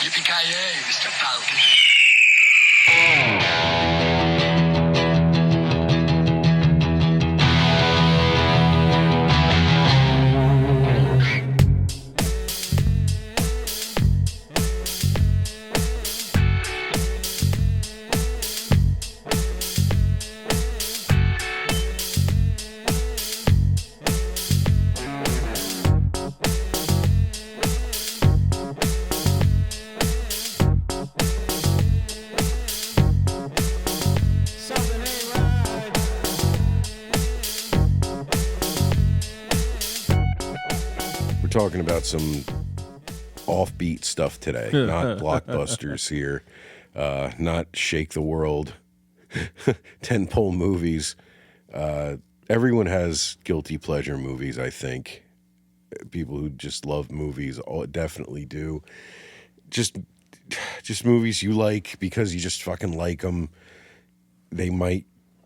Yipee-Ki-Yay, Mr. Falcon. Talking about some offbeat stuff today, not blockbusters here, not shake the world, 10-pole movies. Everyone has guilty pleasure movies, I think. People who just love movies definitely do. Just movies you like because you just fucking like them.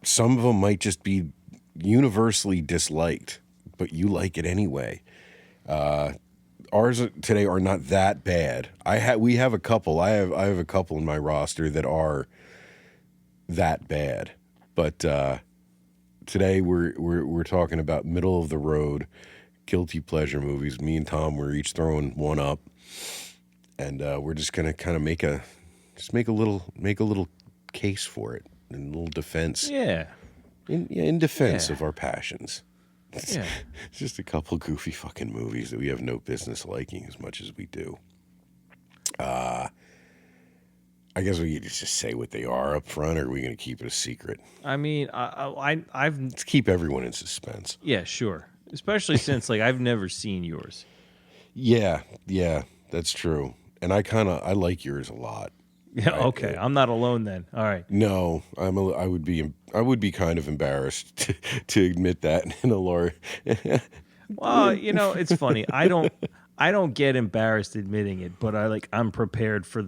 Some of them might just be universally disliked, but you like it anyway. Ours today are not that bad. We have a couple. I have a couple in my roster that are that bad. But today we're talking about middle of the road guilty pleasure movies. Me and Tom were each throwing one up, and we're just gonna kind of make a little case for it, and a little defense. Yeah. In defense of our passions. Yeah. It's just a couple goofy fucking movies that we have no business liking as much as we do. I guess we could just say what they are up front, or are we going to keep it a secret? I mean, Let's keep everyone in suspense. Yeah, sure. Especially since I've never seen yours. Yeah, that's true. And I like yours a lot. Yeah, okay. I'm not alone then. All right. No, I would be kind of embarrassed to admit that in a lore. Well, it's funny. I don't get embarrassed admitting it, but I'm prepared for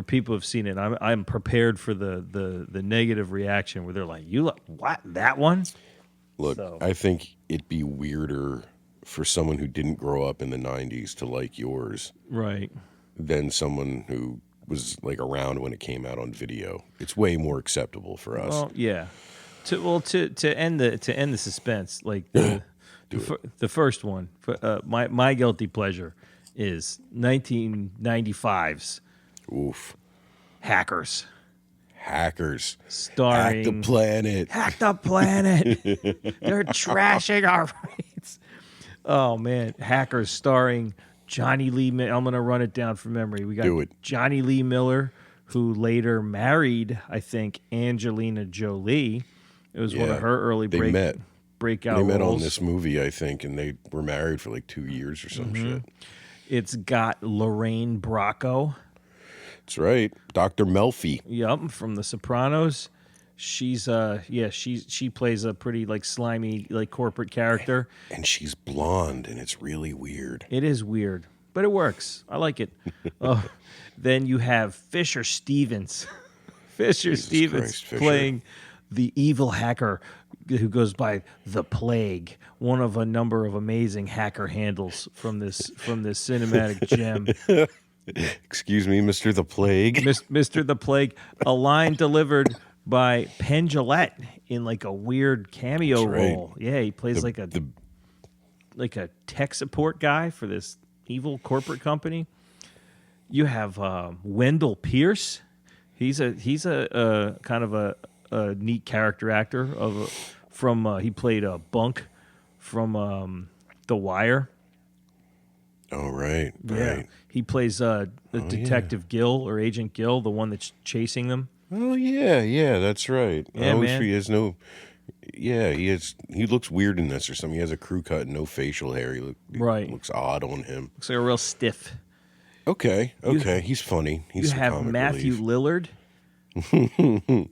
people who've seen it. I'm prepared for the negative reaction where they're like, "You what? That one?" Look, so. I think it'd be weirder for someone who didn't grow up in the 90s to like yours. Right. Than someone who was around when it came out on video. It's way more acceptable for us. Well, yeah. To end the suspense, the first one, my guilty pleasure is 1995's Oof. Hackers. Hack Starring the planet. They're trashing our rights. Oh man, Hackers starring Johnny Lee. I'm going to run it down from memory. We got Johnny Lee Miller, who later married, I think, Angelina Jolie. It was one of her early breakout They met roles. on this movie, I think, and they were married for 2 years or some shit. It's got Lorraine Bracco. That's right. Dr. Melfi. Yep, from The Sopranos. She's she plays a pretty slimy corporate character. And she's blonde, and it's really weird. It is weird, but it works. I like it. Then you have Fisher Stevens. Playing the evil hacker who goes by the Plague, one of a number of amazing hacker handles from this cinematic gem. Excuse me, Mr. the Plague. Mr. the Plague, a line delivered by Penn Jillette in a weird cameo role. Yeah, he plays a tech support guy for this evil corporate company. You have Wendell Pierce. He's a kind of a neat character actor he played a Bunk from The Wire. Oh, right. Yeah. He plays Detective Gill or Agent Gill, the one that's chasing them. Oh, yeah, that's right. Yeah, man. He has no... Yeah, he looks weird in this or something. He has a crew cut and no facial hair. He looks odd on him. Looks like a real stiff. Okay. He's funny. He's you have Matthew relief. Lillard.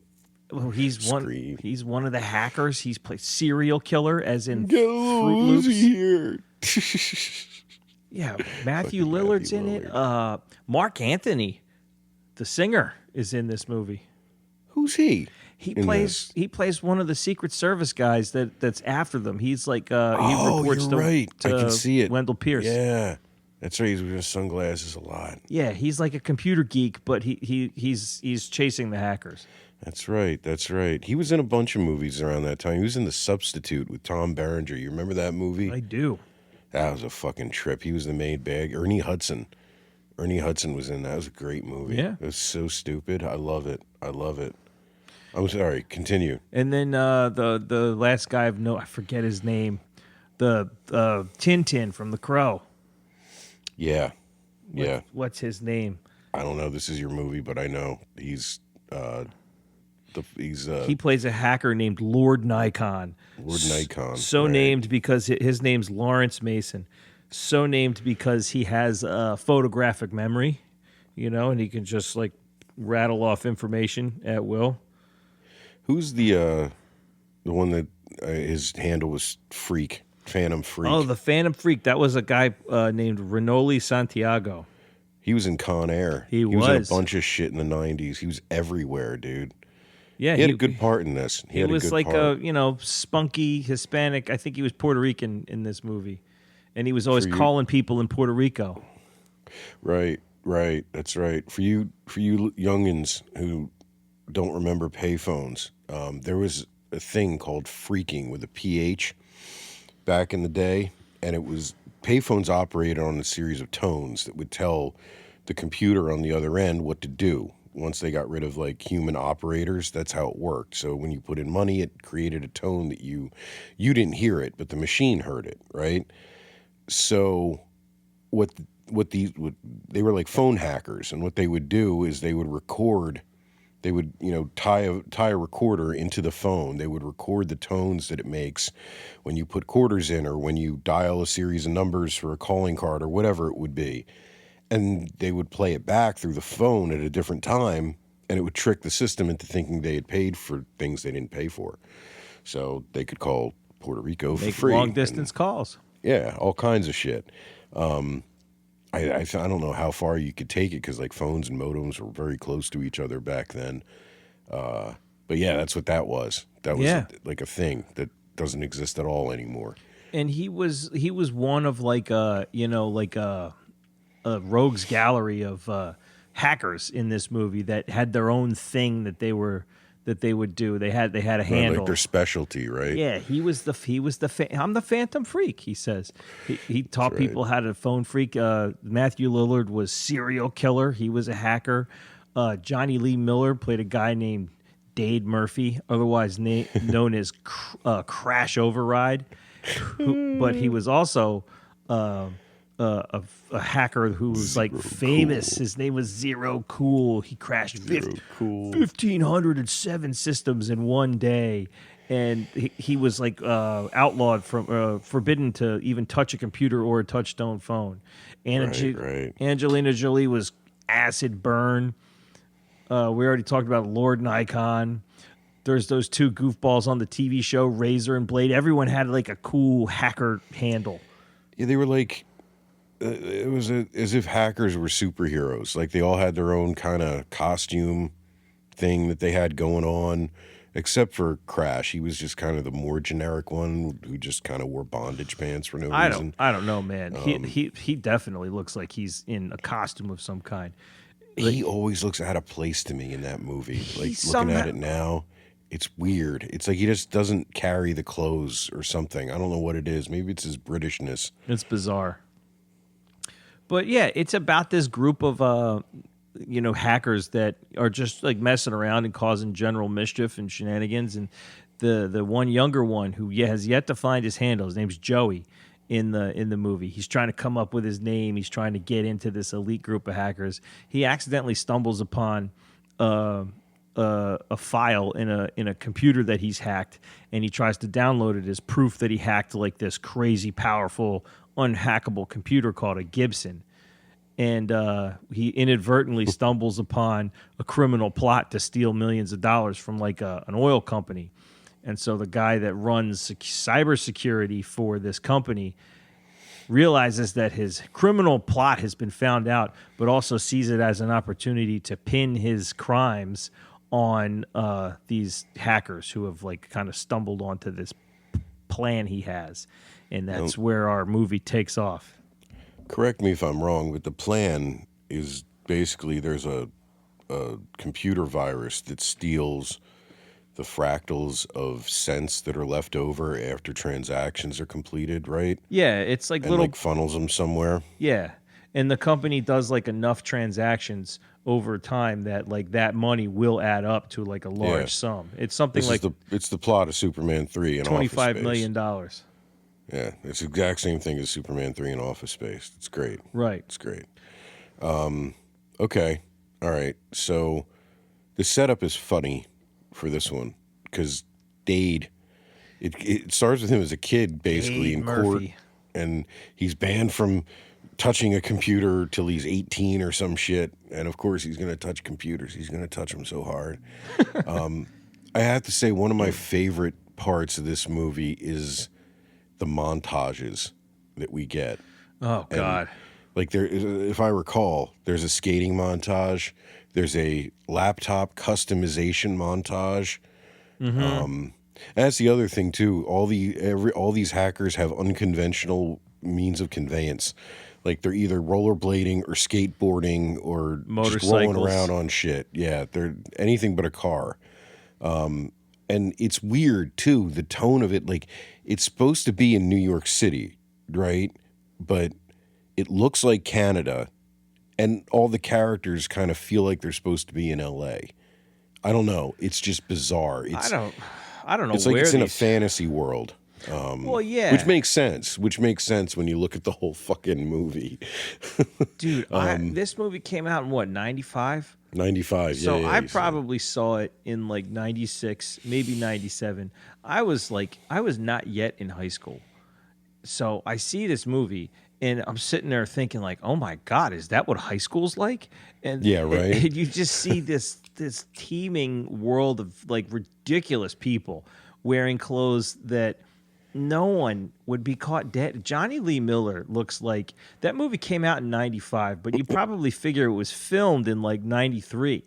Well, he's one of the hackers. He's played serial killer, as in Fruit Loops. Here. Yeah, Matthew Lillard's in it. Mark Anthony, the singer, is in this movie. Who's he? He plays one of the Secret Service guys that's after them. He's he reports you're right. to I can see it. Wendell Pierce. Yeah. That's right. He's wearing sunglasses a lot. Yeah, he's like a computer geek, but he's chasing the hackers. That's right. That's right. He was in a bunch of movies around that time. He was in The Substitute with Tom Berenger. You remember that movie? I do. That was a fucking trip. He was the main bag. Ernie Hudson. Ernie Hudson was in that. It was a great movie. Yeah. It was so stupid. I love it. I love it. I'm sorry. Continue. And then the last guy I forget his name, the Tintin from The Crow. Yeah. Yeah. What's his name? I don't know. This is your movie, but I know he's He plays a hacker named Lord Nikon. Lord Nikon. So right. named because his name's Lawrence Mason. So named because he has a photographic memory, and he can just like rattle off information at will. Who's the one that his handle was Freak? Phantom Freak. Oh, the Phantom Freak. That was a guy named Renoli Santiago. He was in Con Air. He was in a was. bunch of shit in the 90s. He was everywhere, dude. Yeah, he had a good part in this. He had was a good like part. a spunky Hispanic. I think he was Puerto Rican in this movie, and he was always calling people in Puerto Rico. Right. That's right. For you youngins who don't remember payphones, there was a thing called freaking with a PH back in the day, and it was payphones operated on a series of tones that would tell the computer on the other end what to do. Once they got rid of like human operators, that's how it worked. So when you put in money, it created a tone that you didn't hear it, but the machine heard it, right? So they were like phone hackers, and what they would do is they would record. They would, tie a recorder into the phone. They would record the tones that it makes when you put quarters in or when you dial a series of numbers for a calling card or whatever it would be. And they would play it back through the phone at a different time, and it would trick the system into thinking they had paid for things they didn't pay for. So they could call Puerto Rico for free. Long-distance calls. Yeah, all kinds of shit. I don't know how far you could take it because like phones and modems were very close to each other back then. But yeah, that's what that was. That was like a thing that doesn't exist at all anymore. And he was one of like a rogues gallery of hackers in this movie that had their own thing that they would do. They had a handle, like their specialty, right? Yeah, I'm the Phantom Freak. He says he taught people how to phone freak. Matthew Lillard was serial killer. He was a hacker. Johnny Lee Miller played a guy named Dade Murphy, otherwise known as Crash Override, but he was also a hacker who was like famous. Cool. His name was Zero Cool. He crashed 1,507 systems in one day. And he was like outlawed from forbidden to even touch a computer or a touch-tone phone. Angelina Jolie was acid burn. We already talked about Lord Nikon. There's those two goofballs on the TV show, Razor and Blade. Everyone had like a cool hacker handle. Yeah, they were like, it was as if hackers were superheroes. Like they all had their own kind of costume thing that they had going on, except for Crash. He was just kind of the more generic one who just kind of wore bondage pants for no reason. I don't know, man. He definitely looks like he's in a costume of some kind. He always looks out of place to me in that movie. Like looking at it now, it's weird. It's like he just doesn't carry the clothes or something. I don't know what it is. Maybe it's his Britishness. It's bizarre. But yeah, it's about this group of hackers that are just like messing around and causing general mischief and shenanigans. And the one younger one who has yet to find his handle, his name's Joey in the movie. He's trying to come up with his name. He's trying to get into this elite group of hackers. He accidentally stumbles upon a file in a computer that he's hacked, and he tries to download it as proof that he hacked like this crazy powerful unhackable computer called a Gibson. And he inadvertently stumbles upon a criminal plot to steal millions of dollars from like an oil company. And so the guy that runs cybersecurity for this company realizes that his criminal plot has been found out, but also sees it as an opportunity to pin his crimes on these hackers who have like kind of stumbled onto this plan he has. And that's where our movie takes off. correct me if I'm wrong, but the plan is basically there's a computer virus that steals the fractals of cents that are left over after transactions are completed, right? Yeah, it's like And little like funnels them somewhere. yeah. And the company does like enough transactions over time that like that money will add up to like a large Yeah. sum. It's something This like is it's the plot of Superman 3 in Office $25 Space. million. Yeah, it's the exact same thing as Superman 3 in Office Space. It's great. Right. It's great. Okay. All right. So the setup is funny for this one because Dade, it starts with him as a kid basically Dade in court, Murphy. and he's banned from touching a computer till he's 18 or some shit. And of course, he's going to touch computers. He's going to touch them so hard. I have to say, one of my favorite parts of this movie is the montages that we get. Oh God. Like if I recall, there's a skating montage. There's a laptop customization montage. And that's the other thing too. All these hackers have unconventional means of conveyance. Like they're either rollerblading or skateboarding or just rolling Motorcycles. around on shit. Yeah, they're anything but a car. And it's weird too. The tone of it, like it's supposed to be in New York City, right? But it looks like Canada, and all the characters kind of feel like they're supposed to be in L.A. I don't know. It's just bizarre. I don't know It's like where it's in a these- fantasy world. Well, yeah. Which makes sense. Which makes sense when you look at the whole fucking movie. Dude, this movie came out in what, 95? 95. So yeah, I you said. probably saw it in like 96, maybe 97. I was not yet in high school. So I see this movie and I'm sitting there thinking like, "Oh my God, is that what high school's like?" And Yeah, right. and you just see this teeming world of like ridiculous people wearing clothes that no one would be caught dead. Johnny Lee Miller looks like that movie came out in 95, but you probably figure it was filmed in like 93,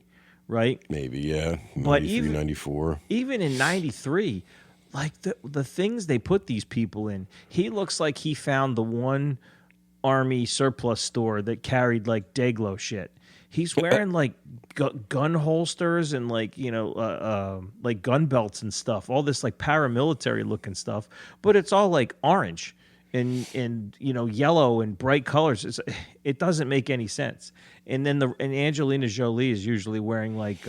right? Maybe, yeah. But 93, 94. Even in 93, like the things they put these people in, he looks like he found the one army surplus store that carried like Dayglow shit. He's wearing like gun holsters and like, like gun belts and stuff, all this like paramilitary looking stuff, but it's all like orange and yellow and bright colors. It doesn't make any sense. And then and Angelina Jolie is usually wearing like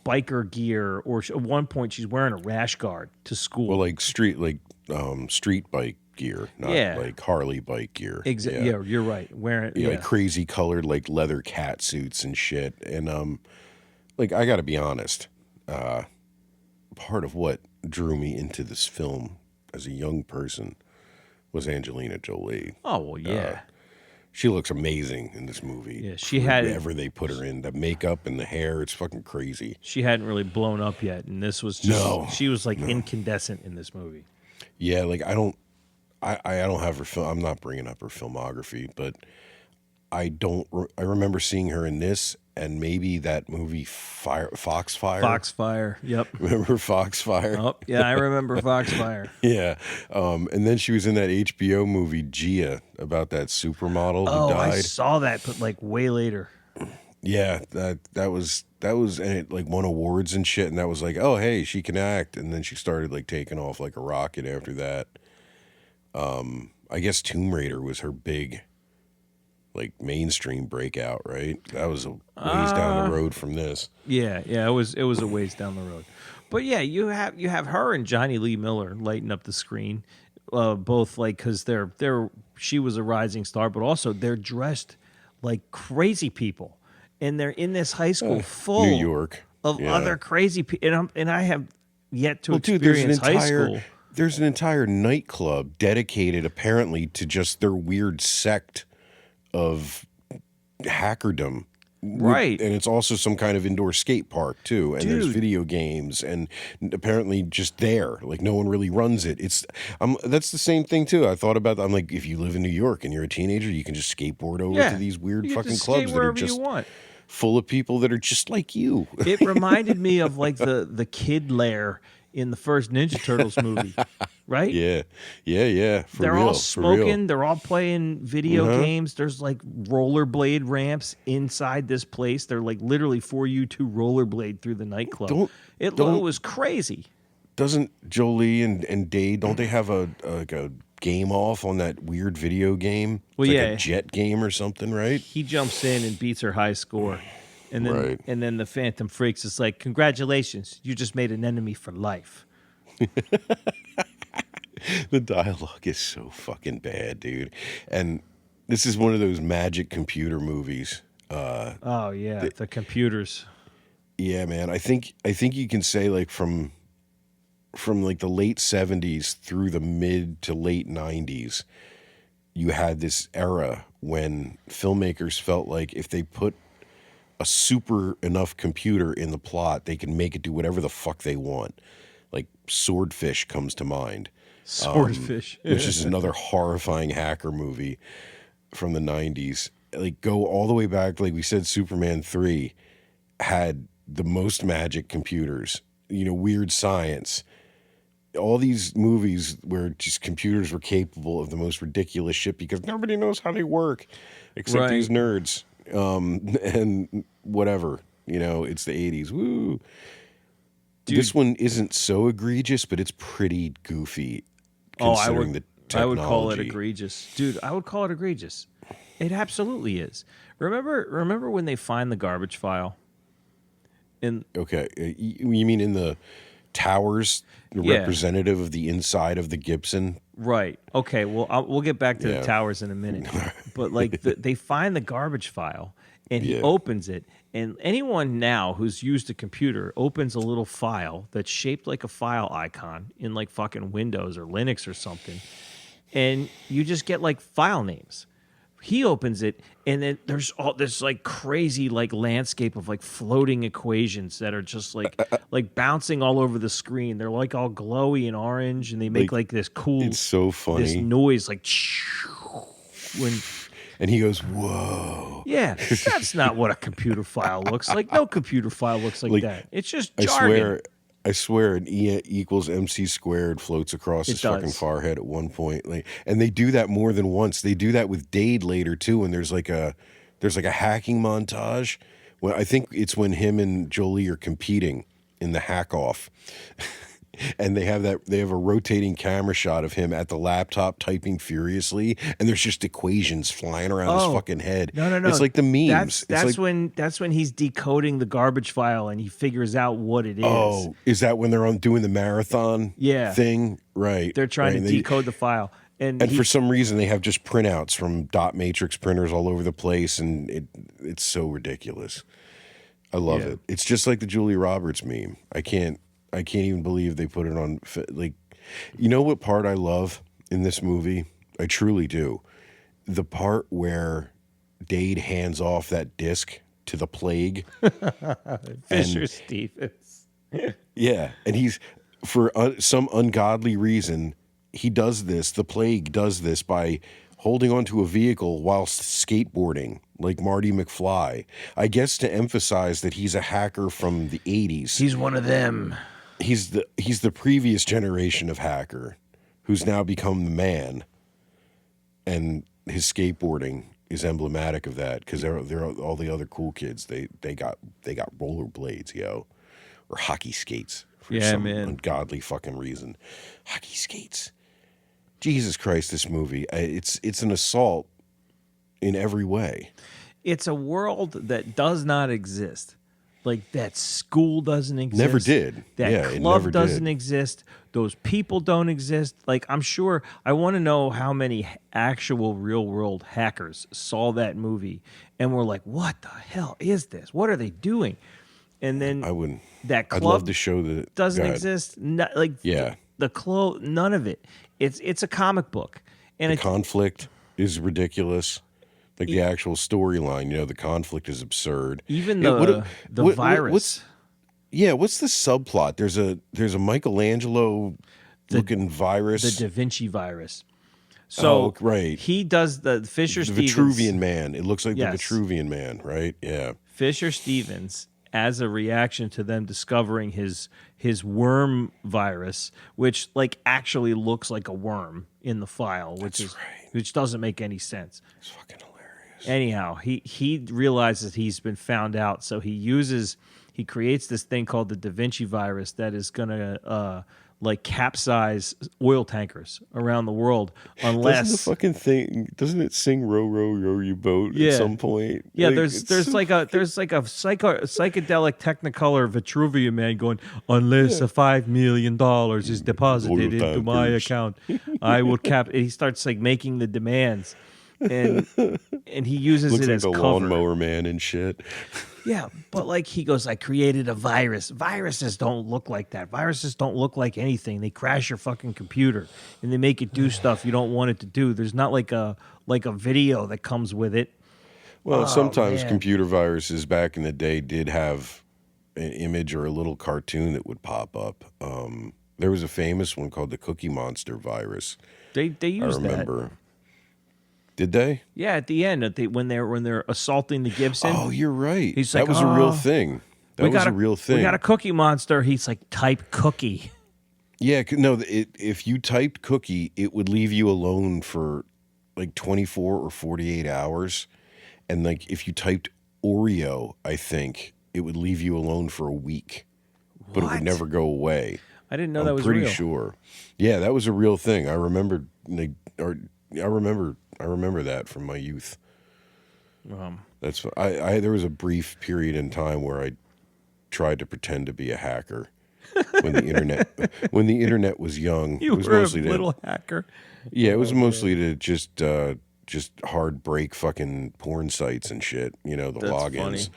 biker gear, or at one point she's wearing a rash guard to school. Well, like street bike gear, not like Harley bike gear. Exactly. Yeah, you're right. Wearing like crazy colored like leather cat suits and shit. And like I got to be honest, part of what drew me into this film as a young person was Angelina Jolie. Oh well, yeah. She looks amazing in this movie. Yeah, she had whatever they put her in, the makeup and the hair, it's fucking crazy. She hadn't really blown up yet, and this was just she was like incandescent in this movie. Yeah, like I don't have her film. I'm not bringing up her filmography, but I remember seeing her in this and maybe that movie Foxfire. Foxfire. Yep. Remember Foxfire? Oh, yeah, I remember Foxfire. Yeah. And then she was in that HBO movie Gia about that supermodel who died. I saw that, but like way later. Yeah, that was and it like won awards and shit, and that was like, oh hey, she can act, and then she started like taking off like a rocket after that. I guess Tomb Raider was her big like mainstream breakout, right? That was a ways down the road from this. Yeah, it was a ways down the road. But yeah, you have her and Johnny Lee Miller lighting up the screen, both like because she was a rising star, but also they're dressed like crazy people, and they're in this high school full New York of other crazy people, and I have yet to dude, experience high school. There's an entire nightclub dedicated apparently to just their weird sect of hackerdom. Right. And it's also some kind of indoor skate park too. And there's Dude. video games and apparently just there. Like no one really runs it. That's the same thing too. I thought about that. I'm like, if you live in New York and you're a teenager, you can just skateboard over to these weird You get to fucking skate clubs that are wherever just you want. full of people that are just like you. It reminded me of like the kid lair in the first Ninja Turtles movie. right? Yeah. Yeah. For They're real. all For real. smoking. They're all playing video games. There's like rollerblade ramps inside this place. They're like literally for you to rollerblade through the nightclub. It was crazy. Doesn't Jolie and Dade, don't they have a game off on that weird video game? Well, It's yeah. like a jet game or something, right? He jumps in and beats her high score. And then Right. and then the Phantom Freaks is like, congratulations, you just made an enemy for life. The dialogue is so fucking bad, dude. And this is one of those magic computer movies. Oh yeah, the computers. Yeah, man. I think you can say like from like the late 70s through the mid to late 90s, you had this era when filmmakers felt like if they put a super enough computer in the plot, they can make it do whatever the fuck they want. Like Swordfish comes to mind. Swordfish. Which is another horrifying hacker movie from the 90s. Like go all the way back, like we said, Superman 3 had the most magic computers, Weird Science. All these movies where just computers were capable of the most ridiculous shit because nobody knows how they work except Right. these nerds. And whatever, it's the 80s. Woo. Dude. This one isn't so egregious, but it's pretty goofy considering the technology. I would call it egregious. Dude, I would call it egregious. It absolutely is. Remember when they find the garbage file? Okay. You mean in the towers, the representative of the inside of the Gibson? Right. Okay. Well, we'll get back to the towers in a minute. But like, they find the garbage file, and he opens it. And anyone now who's used a computer opens a little file that's shaped like a file icon in like fucking Windows or Linux or something, and you just get like file names. He opens it, and then there's all this like crazy like landscape of like floating equations that are just like bouncing all over the screen. They're like all glowy and orange, and they make like this cool. It's so funny. This noise like when. And he goes, "Whoa!" Yeah, that's not what a computer file looks like. No computer file looks like that. It's just jargon. I swear, an E equals MC squared floats across his fucking forehead at one point. Like, and they do that more than once. They do that with Dade later too. And there's like a hacking montage. Well, I think it's when him and Jolie are competing in the hack off. And they have a rotating camera shot of him at the laptop typing furiously, and there's just equations flying around his fucking head. No. It's like the memes. That's when he's decoding the garbage file and he figures out what it is. Oh, is that when they're on doing the marathon thing? Right. They're trying to decode the file. And for some reason they have just printouts from dot matrix printers all over the place, and it's so ridiculous. I love it. It's just like the Julia Roberts meme. I can't even believe they put it on. Like, what part I love in this movie? I truly do. The part where Dade hands off that disc to the plague. Fisher Stevens. Yeah. And he's, for some ungodly reason, he does this. The plague does this by holding onto a vehicle whilst skateboarding, like Marty McFly. I guess to emphasize that he's a hacker from the 80s. He's one of them. He's the previous generation of hacker who's now become the man, and his skateboarding is emblematic of that because they're all the other cool kids. They got rollerblades, or hockey skates for some ungodly fucking reason. Hockey skates. Jesus Christ, this movie, it's an assault in every way. It's a world that does not exist. Like, that school doesn't exist. Never did. That club doesn't exist. Those people don't exist. Like, I'm sure, I want to know how many actual real-world hackers saw that movie and were like, what the hell is this? What are they doing? And then that club I'd love to show that doesn't exist. The club, none of it. It's a comic book. And the conflict is ridiculous. Like the actual storyline, the conflict is absurd. Even the virus. What's the subplot? There's a Michelangelo looking virus. The Da Vinci virus. So right. He does the Vitruvian Man. It looks like the Vitruvian Man, right? Yeah. Fisher Stevens as a reaction to them discovering his worm virus, which like actually looks like a worm in the file, which doesn't make any sense. It's fucking hilarious. Anyhow, he realizes he's been found out, so he creates this thing called the Da Vinci virus that is gonna like capsize oil tankers around the world unless Doesn't the fucking thing, doesn't it sing row row row your boat Yeah. at some point? Yeah, Like, there's it's so like a psychedelic Technicolor Vitruvian man going, unless a $5 million is deposited Oil into my tankers. account, I will cap. And he starts like making the demands, and he uses looks it like as a cover. lawnmower man and shit. Yeah, but like he goes, I created a virus. Viruses don't look like that. Viruses don't look like anything. They crash your fucking computer and they make it do stuff you don't want it to do. There's not like a video that comes with it. Well, sometimes man. computer viruses back in the day did have an image or a little cartoon that would pop up. There was a famous one called the Cookie Monster virus. They I use that. remember. Did they? Yeah, at the end, when they're assaulting the Gibson. Oh, you're right. He's that like, was a real "Oh, thing. That was a real thing. We got a Cookie Monster. He's like, type cookie. Yeah, no. If you typed cookie, it would leave you alone for like 24 or 48 hours, and like if you typed Oreo, I think it would leave you alone for a week, but it What? would never go away. I didn't know I'm that was pretty real. sure. Yeah, that was a real thing. I remember that from my youth. That's there was a brief period in time where I tried to pretend to be a hacker when the internet was young. You It was were a mostly little hacker. yeah, it was mostly to just hard break fucking porn sites and shit. You know, the That's logins. funny.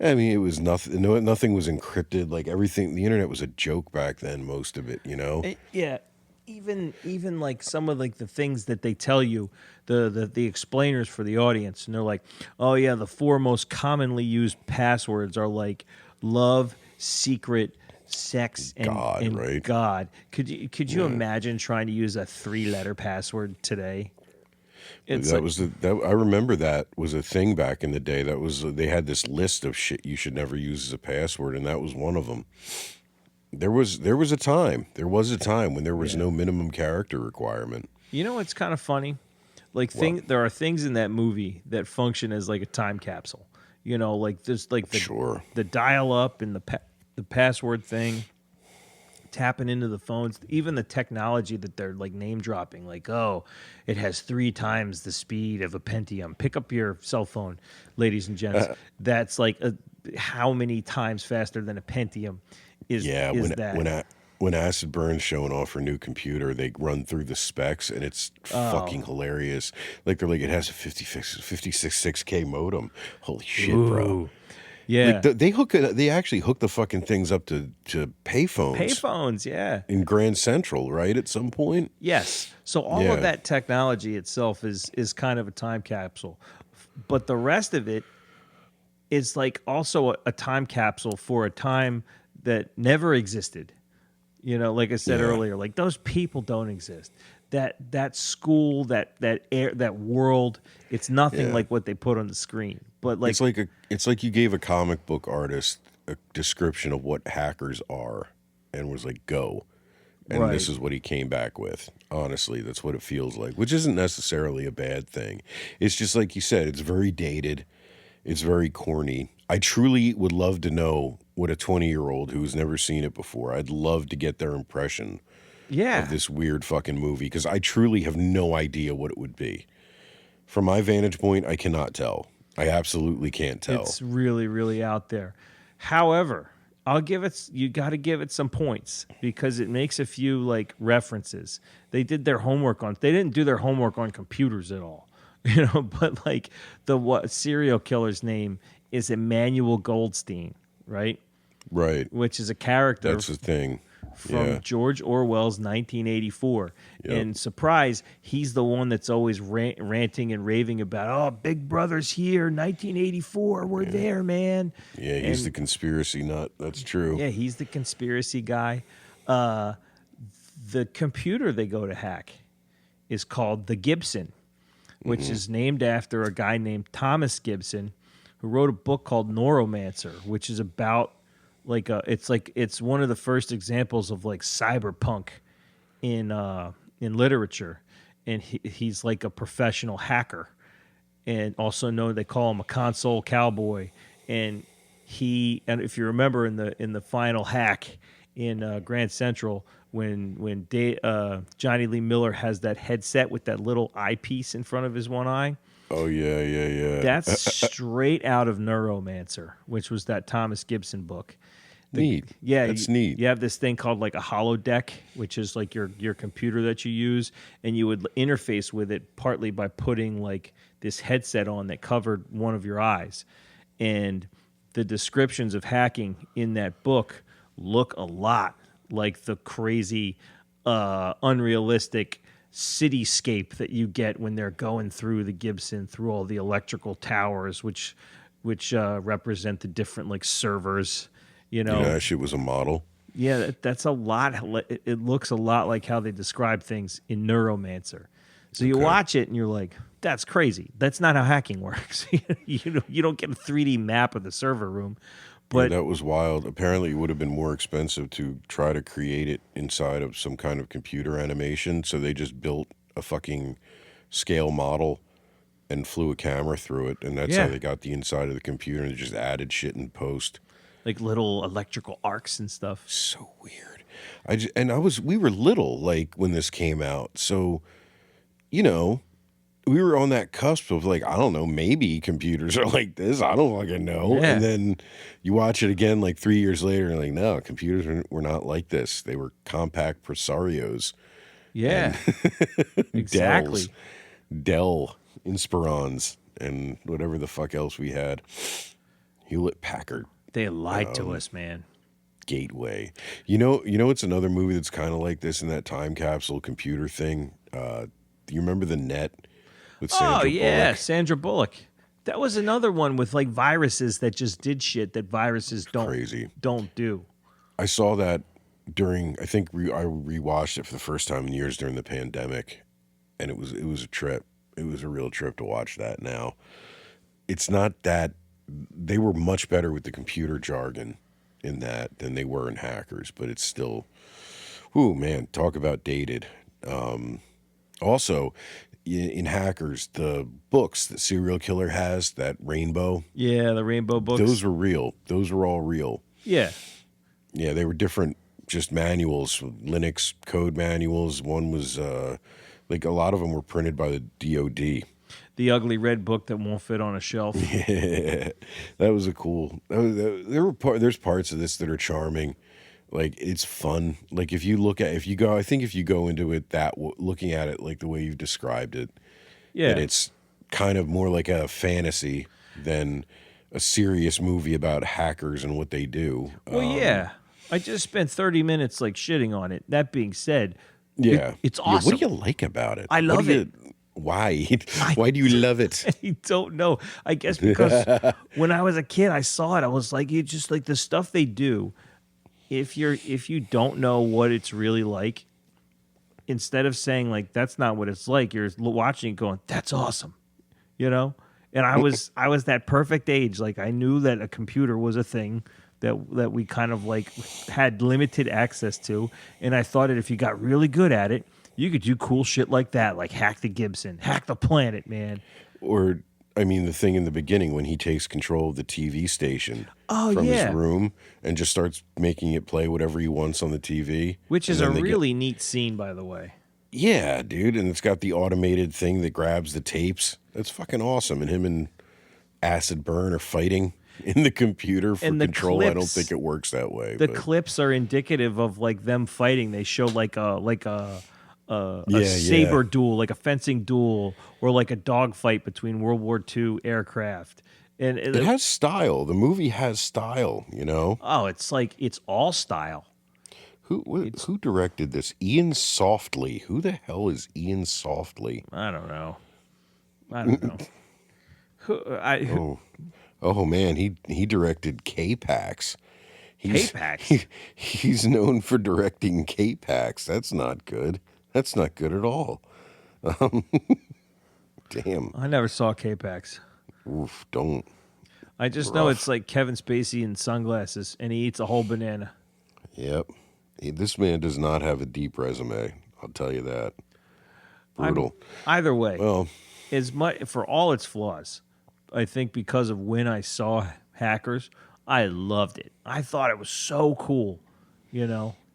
I mean, it was nothing. No, nothing was encrypted. Like everything, the internet was a joke back then. Most of it, you know. Yeah, even like some of like the things that they tell you, the explainers for the audience, and they're like, oh yeah, the 4 most commonly used passwords are like love, secret, sex, and God, and right? God. Could you imagine trying to use a 3-letter password today? It's That like, was I remember that was a thing back in the day. That was they had this list of shit you should never use as a password, and that was one of them. There was a time when there was no minimum character requirement. you know, it's kind of funny. Like there are things in that movie that function as like a time capsule. You know, like there's like the dial up and the password thing, tapping into the phones, even the technology that they're like name dropping, like, oh, it has 3 times the speed of a Pentium. Pick up your cell phone, ladies and gents. That's like how many times faster than a Pentium is that? When Acid Burn's showing off her new computer, they run through the specs, and it's fucking hilarious. Like they're like, it has a 56.6K modem. Holy shit, bro! Yeah, Like they actually hook the fucking things up to payphones. payphones, yeah. In Grand Central, right? At some point. Yes. So all of that technology itself is kind of a time capsule. But the rest of it is like also a time capsule for a time that never existed. You know, like I said earlier, like those people don't exist. That school, that world, it's nothing like what they put on the screen. But like it's like you gave a comic book artist a description of what hackers are and was like, go. And this is what he came back with. Honestly, that's what it feels like, which isn't necessarily a bad thing. It's just like you said, it's very dated. It's very corny. I truly would love to know what a 20-year-old who's never seen it before, I'd love to get their impression of this weird fucking movie, because I truly have no idea what it would be. From my vantage point, I cannot tell. I absolutely can't tell. It's really, really out there. However, you got to give it some points because it makes a few like references. They did their homework they didn't do their homework on computers at all, you know, but like what serial killer's name is Emmanuel Goldstein, right? Right. Which is a character. That's the thing. From George Orwell's 1984. And surprise, he's the one that's always ranting and raving about, oh, Big Brother's here, 1984, we're there, man. Yeah, he's the conspiracy nut. That's true. Yeah, he's the conspiracy guy. The computer they go to hack is called the Gibson, which is named after a guy named Thomas Gibson, who wrote a book called Neuromancer, which is about it's one of the first examples of like cyberpunk in literature, and he's like a professional hacker, and also known they call him a console cowboy, and if you remember in the final hack in Grand Central when Johnny Lee Miller has that headset with that little eyepiece in front of his one eye. Oh yeah. That's straight out of Neuromancer, which was that Thomas Gibson book. Neat. Yeah, that's neat. You have this thing called like a holodeck, which is like your computer that you use, and you would interface with it partly by putting like this headset on that covered one of your eyes. And the descriptions of hacking in that book look a lot like the crazy, unrealistic cityscape that you get when they're going through the Gibson, through all the electrical towers, which represent the different like servers. You know, that shit was a model. Yeah, that's a lot. It looks a lot like how they describe things in Neuromancer. So you watch it and you're like, that's crazy. That's not how hacking works. You don't get a 3D map of the server room. But that was wild. Apparently, it would have been more expensive to try to create it inside of some kind of computer animation. So they just built a fucking scale model and flew a camera through it. And that's how they got the inside of the computer, and just added shit in post. Like little electrical arcs and stuff. So weird. We were little like when this came out. So, we were on that cusp of like, I don't know, maybe computers are like this. I don't fucking know. Yeah. And then you watch it again like 3 years later and like, no, computers were not like this. They were compact presarios. Yeah. Exactly. Dell Inspirons and whatever the fuck else we had. Hewlett Packard. They lied to us, man. Gateway. It's another movie that's kind of like this in that time capsule computer thing. Do you remember The Net with Sandra Bullock? Sandra Bullock. That was another one with like viruses that just did shit that viruses don't do. I saw that during, I think I rewatched it for the first time in years during the pandemic, and it was a trip. It was a real trip to watch that now. It's not that they were much better with the computer jargon in that than they were in Hackers, but it's still, ooh, man, talk about dated. Also, in Hackers, the books that Serial Killer has, that Rainbow. Yeah, the Rainbow books. Those were real. Those were all real. Yeah. Yeah, they were different, just manuals, Linux code manuals. One was, like a lot of them were printed by the DOD. The ugly red book that won't fit on a shelf. Yeah, that was a cool. There's parts of this that are charming. Like, it's fun. Like, if you go into it looking at it like the way you've described it, yeah, that it's kind of more like a fantasy than a serious movie about hackers and what they do. Well, yeah, I just spent 30 minutes like shitting on it. That being said, it's awesome. Yeah, what do you like about it? I love it. Why? Why do you love it? I don't know. I guess because when I was a kid, I saw it. I was like, you just like the stuff they do. If you don't know what it's really like, instead of saying like that's not what it's like, you're watching it going, that's awesome, And I was that perfect age. Like I knew that a computer was a thing that we kind of like had limited access to, and I thought that if you got really good at it, you could do cool shit like that, like hack the Gibson, hack the planet, man. Or, I mean, the thing in the beginning when he takes control of the TV station from his room and just starts making it play whatever he wants on the TV. Which is a really neat scene, by the way. Yeah, dude. And it's got the automated thing that grabs the tapes. That's fucking awesome. And him and Acid Burn are fighting in the computer for control. I don't think it works that way. The clips are indicative of like them fighting. They show like a saber duel, like a fencing duel, or like a dogfight between World War II aircraft. And it has style. The movie has style, Oh, it's like it's all style. Who directed this? Ian Softly. Who the hell is Ian Softly? I don't know. Oh man, he directed K-Pax. K-Pax? He's known for directing K-Pax. That's not good. That's not good at all. Damn. I never saw K-Pax. Oof, don't. I just know Rough. it's like Kevin Spacey in sunglasses, and he eats a whole banana. Yep. This man does not have a deep resume. I'll tell you that. Brutal. Either way, Well, as much for all its flaws, I think because of when I saw Hackers, I loved it. I thought it was so cool,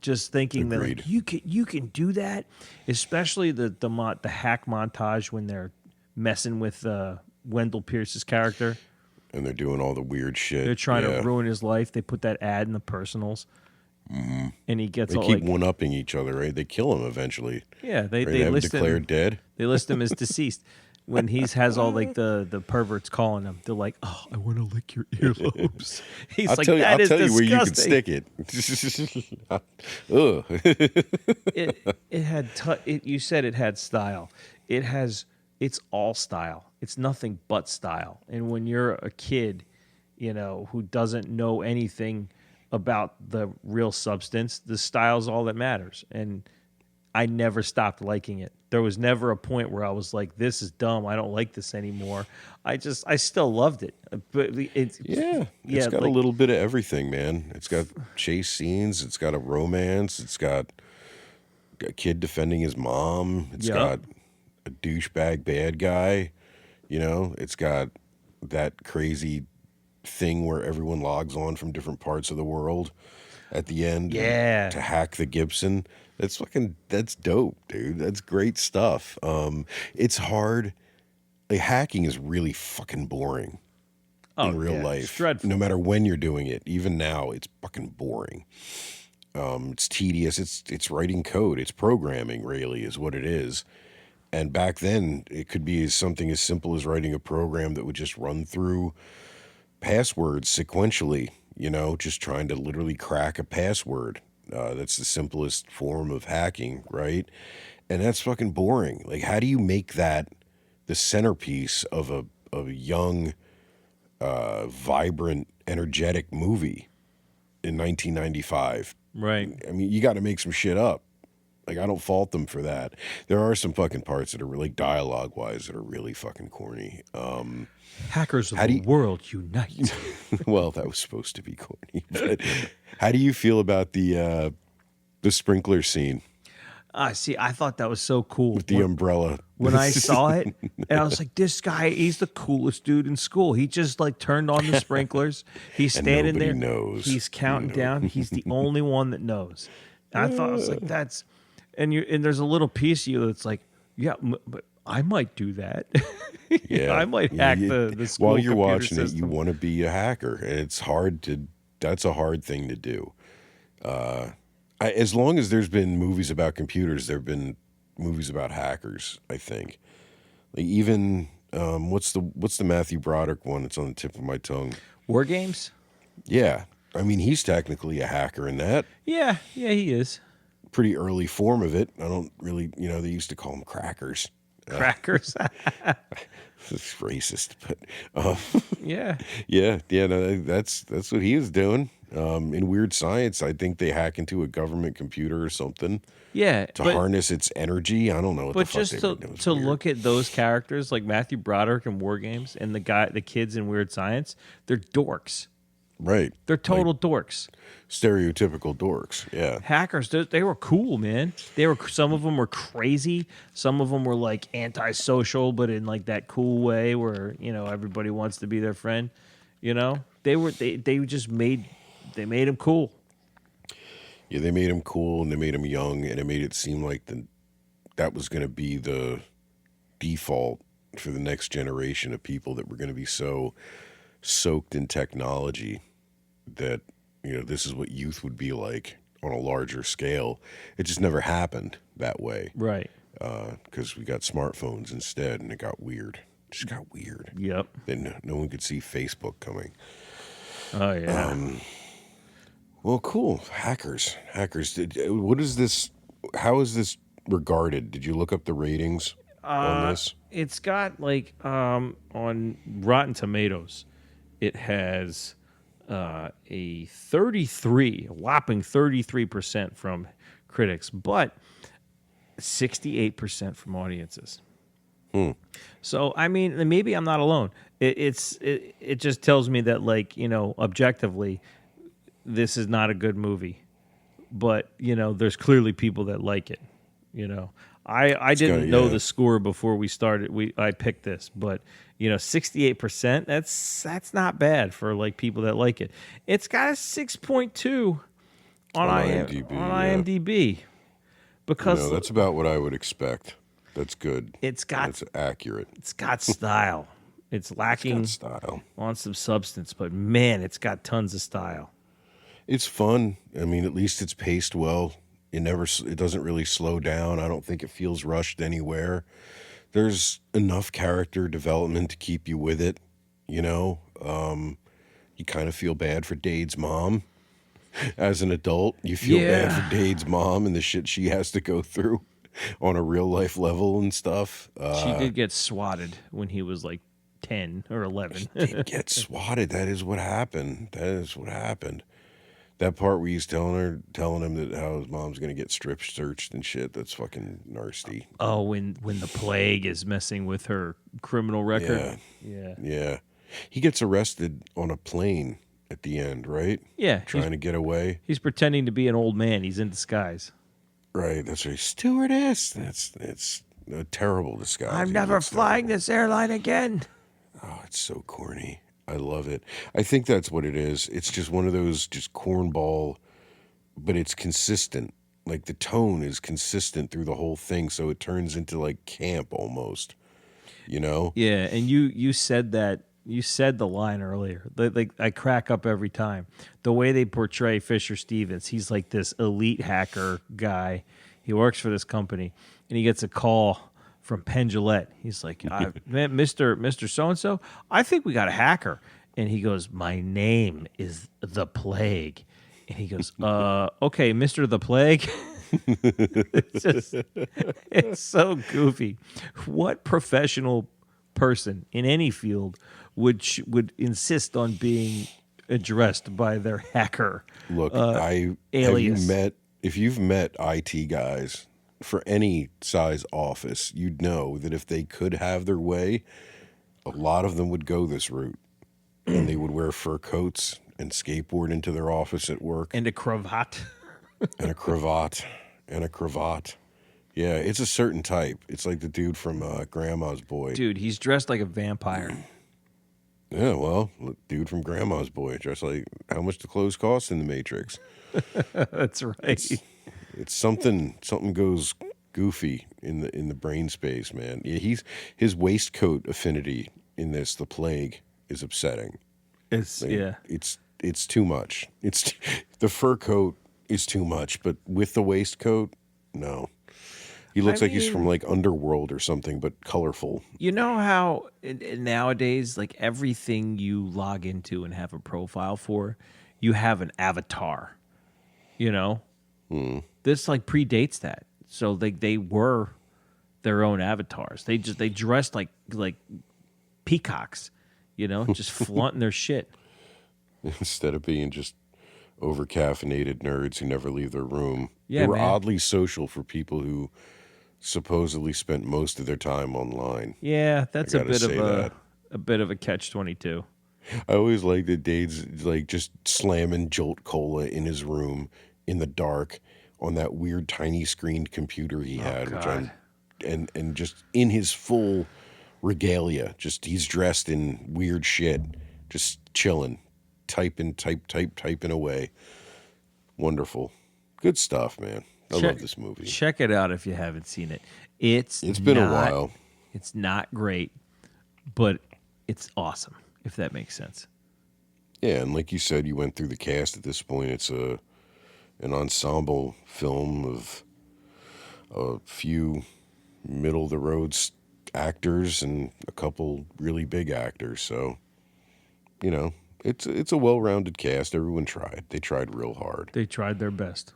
just thinking that Agreed. like, you can do that, especially the hack montage when they're messing with Wendell Pierce's character. and they're doing all the weird shit. They're trying Yeah. to ruin his life. They put that ad in the personals, and he gets They all keep like, one-upping each other, right? They kill him eventually. yeah, they Right? They have him list declared him. dead. They list him as deceased. When he has all like the perverts calling him, they're like, "Oh, I want to lick your earlobes." He's I'll like, tell you. "That I'll is tell you where you can disgusting." stick it. Ugh. It had you said it had style. It's all style. It's nothing but style. And when you're a kid, who doesn't know anything about the real substance, the style's all that matters. And I never stopped liking it. There was never a point where I was like, "This is dumb. I don't like this anymore." I still loved it. But it's Yeah, it's got like, a little bit of everything, man. It's got chase scenes. It's got a romance. It's got a kid defending his mom. It's Yup. got a douchebag bad guy. It's got that crazy thing where everyone logs on from different parts of the world at the end. Yeah. To hack the Gibson. That's dope, dude. That's great stuff. It's hard. Like, hacking is really fucking boring in real It's life. dreadful. No matter when you're doing it, even now, it's fucking boring. It's tedious. It's writing code. It's programming, really, is what it is. And back then, it could be something as simple as writing a program that would just run through passwords sequentially, just trying to literally crack a password. That's the simplest form of hacking, right? And that's fucking boring. Like, how do you make that the centerpiece of a young, vibrant, energetic movie in 1995? right. I mean, you got to make some shit up. Like, I don't fault them for that. There are some fucking parts that are really dialogue-wise that are really fucking corny. Hackers of How do the you- world unite. Well, that was supposed to be corny. But how do you feel about the sprinkler scene See, I thought that was so cool. with the umbrella? When I saw it, and I was like, "This guy, he's the coolest dude in school." He just like turned on the sprinklers. He's And standing nobody there. knows. He's counting down. He's the only one that knows. And I thought, I was like, "That's," and there's a little piece of you that's like, "Yeah, but I might do that. Yeah, I might Yeah, hack you- the school while you're computer watching it, you system." want to be a hacker, and it's hard to. That's a hard thing to do. As long as there's been movies about computers, there've been movies about hackers. I think, like even what's the Matthew Broderick one? It's on the tip of my tongue. War games. Yeah, I mean he's technically a hacker in that. Yeah, he is. Pretty early form of it. I don't really, they used to call them crackers. Crackers. It's racist, but Yeah. yeah, no, that's what he was doing. In Weird Science, I think they hack into a government computer or something Yeah. to but- harness its energy. I don't know what the But fuck just they to, were doing. It was to weird. look at those characters like Matthew Broderick in War Games and the kids in Weird Science, they're dorks. Right, They're total dorks. stereotypical dorks. Yeah, Hackers, they were cool, man. Some of them were crazy. Some of them were like antisocial, but in like that cool way where everybody wants to be their friend. They just made him cool. yeah. They made him cool and they made him young, and it made it seem like that was going to be the default for the next generation of people that were going to be so soaked in technology that this is what youth would be like on a larger scale. It just never happened that way Right. because we got smartphones instead, and it got weird. It just got weird. Yep. Then no one could see Facebook coming. Oh yeah. Well, cool. Hackers. What is this? How is this regarded? Did you look up the ratings on this? It's got like on Rotten Tomatoes, it has a whopping 33% from critics, but 68% from audiences. So I mean, maybe I'm not alone. It just tells me that, like, objectively, this is not a good movie. But there's clearly people that like it. I didn't know the score before we started. I picked this, but 68%. That's not bad for like people that like it. It's got a 6.2 on IMDb. Because that's about what I would expect. That's good. That's accurate. It's got style. It's lacking style on some substance, but man, it's got tons of style. It's fun. I mean, at least it's paced well. It doesn't really slow down. I don't think it feels rushed anywhere. There's enough character development to keep you with it. You kind of feel bad for Dade's mom. As an adult, you feel bad for Dade's mom and the shit she has to go through on a real life level and stuff. She did get swatted when he was like 10 or 11. He did get swatted. That is what happened. That part where he's telling him that how his mom's gonna get strip searched and shit. That's fucking nasty. Oh, when the plague is messing with her criminal record. Yeah. He gets arrested on a plane at the end, right? Yeah. Trying to get away. He's pretending to be an old man. He's in disguise. Right. That's right. Stewardess. It's a terrible disguise. I'm never flying this airline again. Oh, it's so corny. I love it. I think that's what it is. It's just one of those just cornball, but it's consistent. Like the tone is consistent through the whole thing, so it turns into like camp almost. Yeah, and you said that. You said the line earlier. Like I crack up every time. The way they portray Fisher Stevens, he's like this elite hacker guy. He works for this company, and he gets a call from Penn Jillette. He's like, Mr. So-and-so, I think we got a hacker. And he goes, my name is The Plague. And he goes, okay, Mr. The Plague. It's so goofy. What professional person in any field would insist on being addressed by their hacker? Look, alias. if you've met IT guys for any size office, you'd know that if they could have their way, a lot of them would go this route. And they would wear fur coats and skateboard into their office at work. And a cravat. and a cravat. Yeah, it's a certain type. It's like the dude from Grandma's Boy. Dude, he's dressed like a vampire. Yeah, well, dude from Grandma's Boy, dressed like how much the clothes cost in the Matrix. That's right. It's something goes goofy in the brain space, man. Yeah, his waistcoat affinity in this, The Plague, is upsetting. It's too much. It's the fur coat is too much, but with the waistcoat, no. He looks like he's from like Underworld or something, but colorful. You know how nowadays, like everything you log into and have a profile for, you have an avatar. This like predates that. So they were their own avatars. They dressed like peacocks, just flaunting their shit. Instead of being just over-caffeinated nerds who never leave their room. Yeah, they were man. oddly social for people who supposedly spent most of their time online. Yeah, that's a bit of a catch-22. I always like that Dade's like just slamming Jolt Cola in his room in the dark on that weird tiny screened computer he had, God. and just in his full regalia, just he's dressed in weird shit, just chilling, typing away. Wonderful. Good stuff, man. I love this movie. Check it out if you haven't seen it. It's been a while. It's not great, but it's awesome, if that makes sense. Yeah, and like you said, you went through the cast at this point. It's an ensemble film of a few middle-of-the-road actors and a couple really big actors. So, it's a well-rounded cast. Everyone tried. They tried real hard. They tried their best.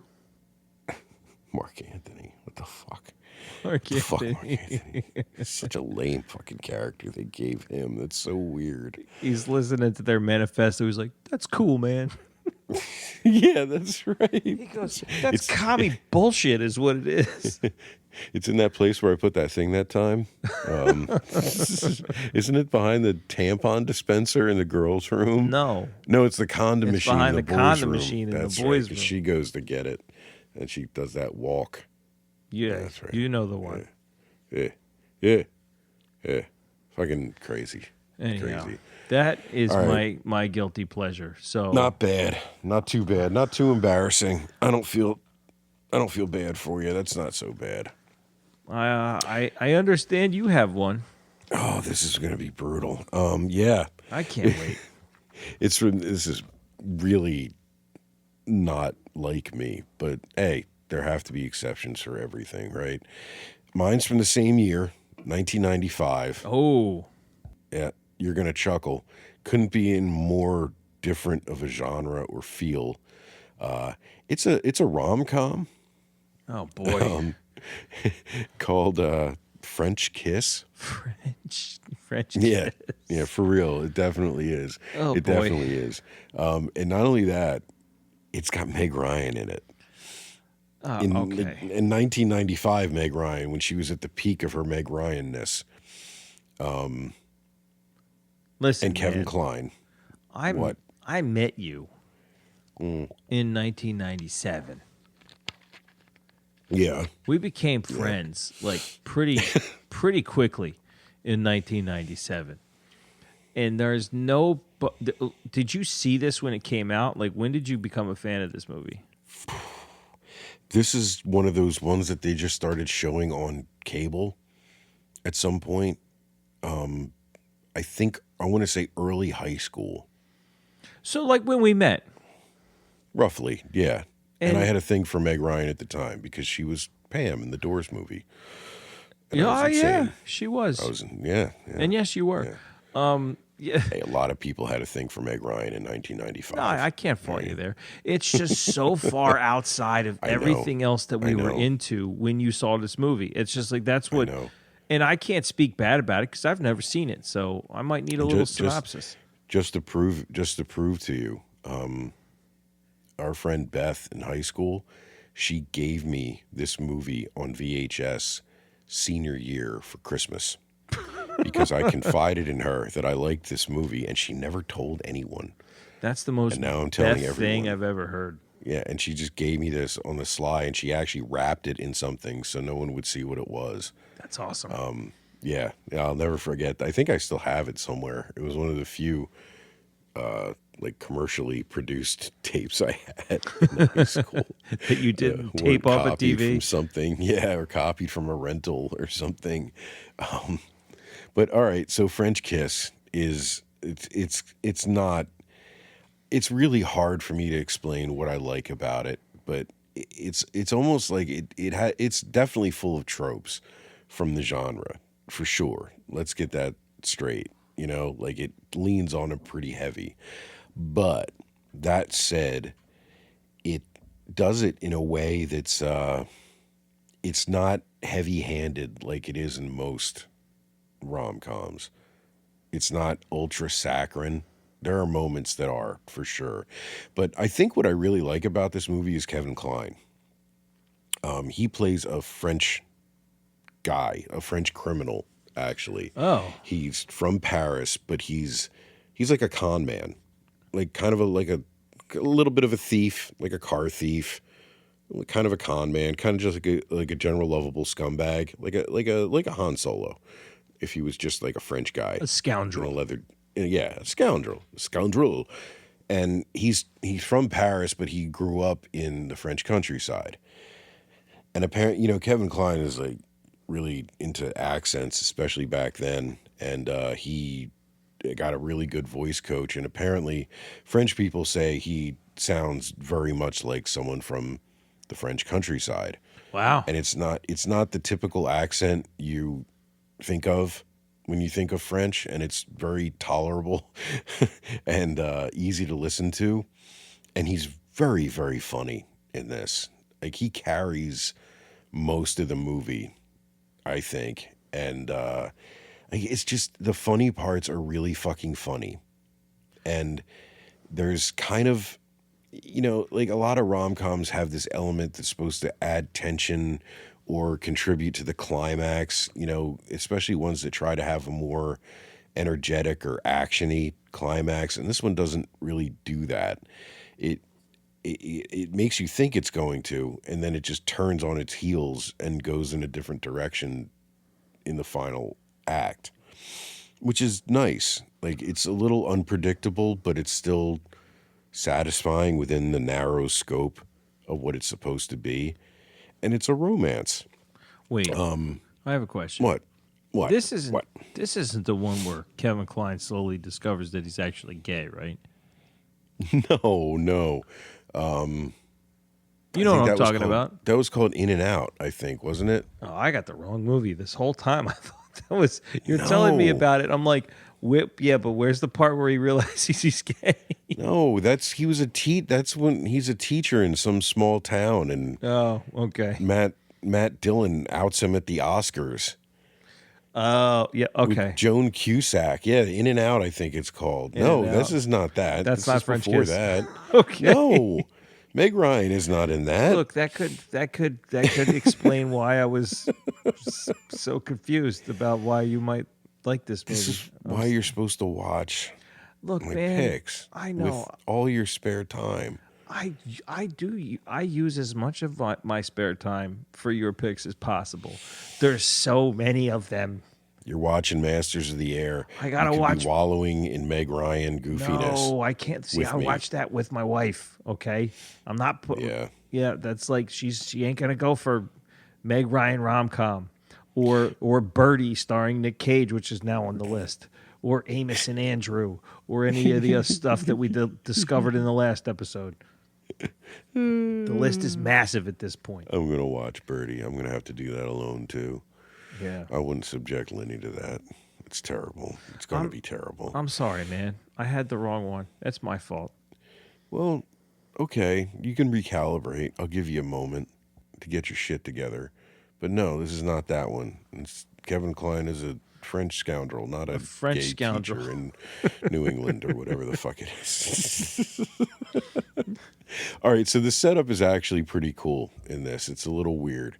Mark Anthony. What the fuck? Mark Anthony. Such a lame fucking character they gave him. That's so weird. He's listening to their manifesto. He's like, that's cool, man. Yeah, that's right. He goes, that's commie bullshit is what it is. It's in that place where I put that thing that time. Um, isn't it behind the tampon dispenser in the girls' room? No, No, it's the condom it's machine in behind the the boys' condom room. machine in the That's right, boys' 'cause room. she goes to get it, and she does that walk. Yeah, That's right. you know the one. Yeah, yeah, yeah. Fucking crazy. Anyhow, Crazy. that is All right. my guilty pleasure. So Not bad. Not too bad. Not too embarrassing. I don't feel bad for you. That's not so bad. I understand you have one. Oh, this is gonna be brutal. Yeah. I can't wait. This is really not like me, but hey, there have to be exceptions for everything, right? Mine's from the same year, 1995. Oh, Yeah, you're gonna chuckle. Couldn't be in more different of a genre or feel. It's a rom-com oh boy, called French Kiss. French Yeah, kiss. yeah, for real, it definitely is. Oh, It boy. definitely is. And not only that, it's got Meg Ryan in it. Okay. In 1995, Meg Ryan, when she was at the peak of her Meg Ryan-ness, Listen, and Kevin man, Kline. What? I met you in 1997. Yeah, We became friends like pretty quickly in 1997. And there's no. Did you see this when it came out? Like, when did you become a fan of this movie? this is one of those ones that they just started showing on cable at some point. I think I want to say early high school, So, like when we met. roughly. Yeah, and I And- had a thing for Meg Ryan at the time because she was Pam in the Doors movie. And I was Oh yeah, insane. she was. Yeah. And yes, you were. Yeah. Hey, a lot of people had a thing for Meg Ryan in 1995. No, I can't fault you there. It's just so far outside of I know. everything else that we I were know. into when you saw this movie. It's just like that's what. know. And I can't speak bad about it because I've never seen it, so I might need a little synopsis. Just to prove to you, our friend Beth in high school, she gave me this movie on VHS senior year for Christmas because I confided in her that I liked this movie, and she never told anyone. That's the most And now I'm telling Beth thing everyone. I've ever heard. Yeah, and she just gave me this on the sly, and she actually wrapped it in something so no one would see what it was. That's awesome. Yeah, I'll never forget. I think I still have it somewhere. It was one of the few like commercially produced tapes I had in high school. That you didn't weren't tape off a copied TV. from something, yeah, or copied from a rental or something. But all right, so French Kiss is it's not. It's really hard for me to explain what I like about it, but it's almost like it's definitely full of tropes from the genre for sure. Let's get that straight. You know, like it leans on it pretty heavy. But that said, it does it in a way that's it's not heavy-handed like it is in most rom-coms. It's not ultra saccharine. There are moments that are, for sure. But I think what I really like about this movie is Kevin Kline. He plays a French guy, a French criminal, actually. Oh. He's from Paris, but he's like a con man. Like kind of a little bit of a thief, like a car thief, kind of a con man, kind of just like a general lovable scumbag, like a Han Solo, if he was just like a French guy, A scoundrel. in a leather, yeah, a scoundrel, and he's from Paris, but he grew up in the French countryside, and apparently, you know, Kevin Kline is like really into accents, especially back then, and he got a really good voice coach, and apparently French people say he sounds very much like someone from the French countryside. Wow. And it's not the typical accent you think of when you think of French, and it's very tolerable and easy to listen to, and he's very, very funny in this. Like, he carries most of the movie, I think, and it's just the funny parts are really fucking funny. And there's kind of, you know, like a lot of rom-coms have this element that's supposed to add tension or contribute to the climax, you know, especially ones that try to have a more energetic or actiony climax. And this one doesn't really do that. It it makes you think it's going to, and then it just turns on its heels and goes in a different direction in the final act, which is nice. Like, it's a little unpredictable, but it's still satisfying within the narrow scope of what it's supposed to be. And it's a romance. Wait, I have a question. What? What? This isn't What? this isn't the one where Kevin Kline slowly discovers that he's actually gay, right? No. You know what I'm talking about. That was called In and Out, I think, wasn't it? Oh, I got the wrong movie this whole time. I thought that was you're telling me No. about it. I'm like, whip, yeah, but where's the part where he realizes he's gay? No, that's when he's a teacher in some small town, and Oh, okay. Matt Dillon outs him at the Oscars. Oh, yeah, With okay. Joan Cusack. Yeah, In and Out, I think it's called. No, and this Out. is not that. That's This not is French before Kiss. that. Okay. No. Meg Ryan is not in that. Look, that could explain why I was so confused about why you might like this movie. This is why you're supposed to watch Look, my man, picks I know. with all your spare time. I use as much of my spare time for your picks as possible. There's so many of them. You're watching Masters of the Air. I gotta You could watch- be wallowing in Meg Ryan goofiness. No, I can't see. with I me. watched that with my wife. Okay, I'm not putting. Yeah. Yeah, that's like she ain't gonna go for Meg Ryan rom-com or Birdie starring Nick Cage, which is now on the list, or Amos and Andrew, or any of the other stuff that we discovered in the last episode. The list is massive at this point. I'm going to watch Birdie. I'm going to have to do that alone, too. Yeah. I wouldn't subject Lenny to that. It's terrible. It's going to be terrible. I'm sorry, man. I had the wrong one. That's my fault. Well, okay. You can recalibrate. I'll give you a moment to get your shit together. But no, this is not that one. Kevin Kline is a French scoundrel, not a French gay scoundrel. teacher in New England or whatever the fuck it is. All right, so the setup is actually pretty cool in this. It's a little weird.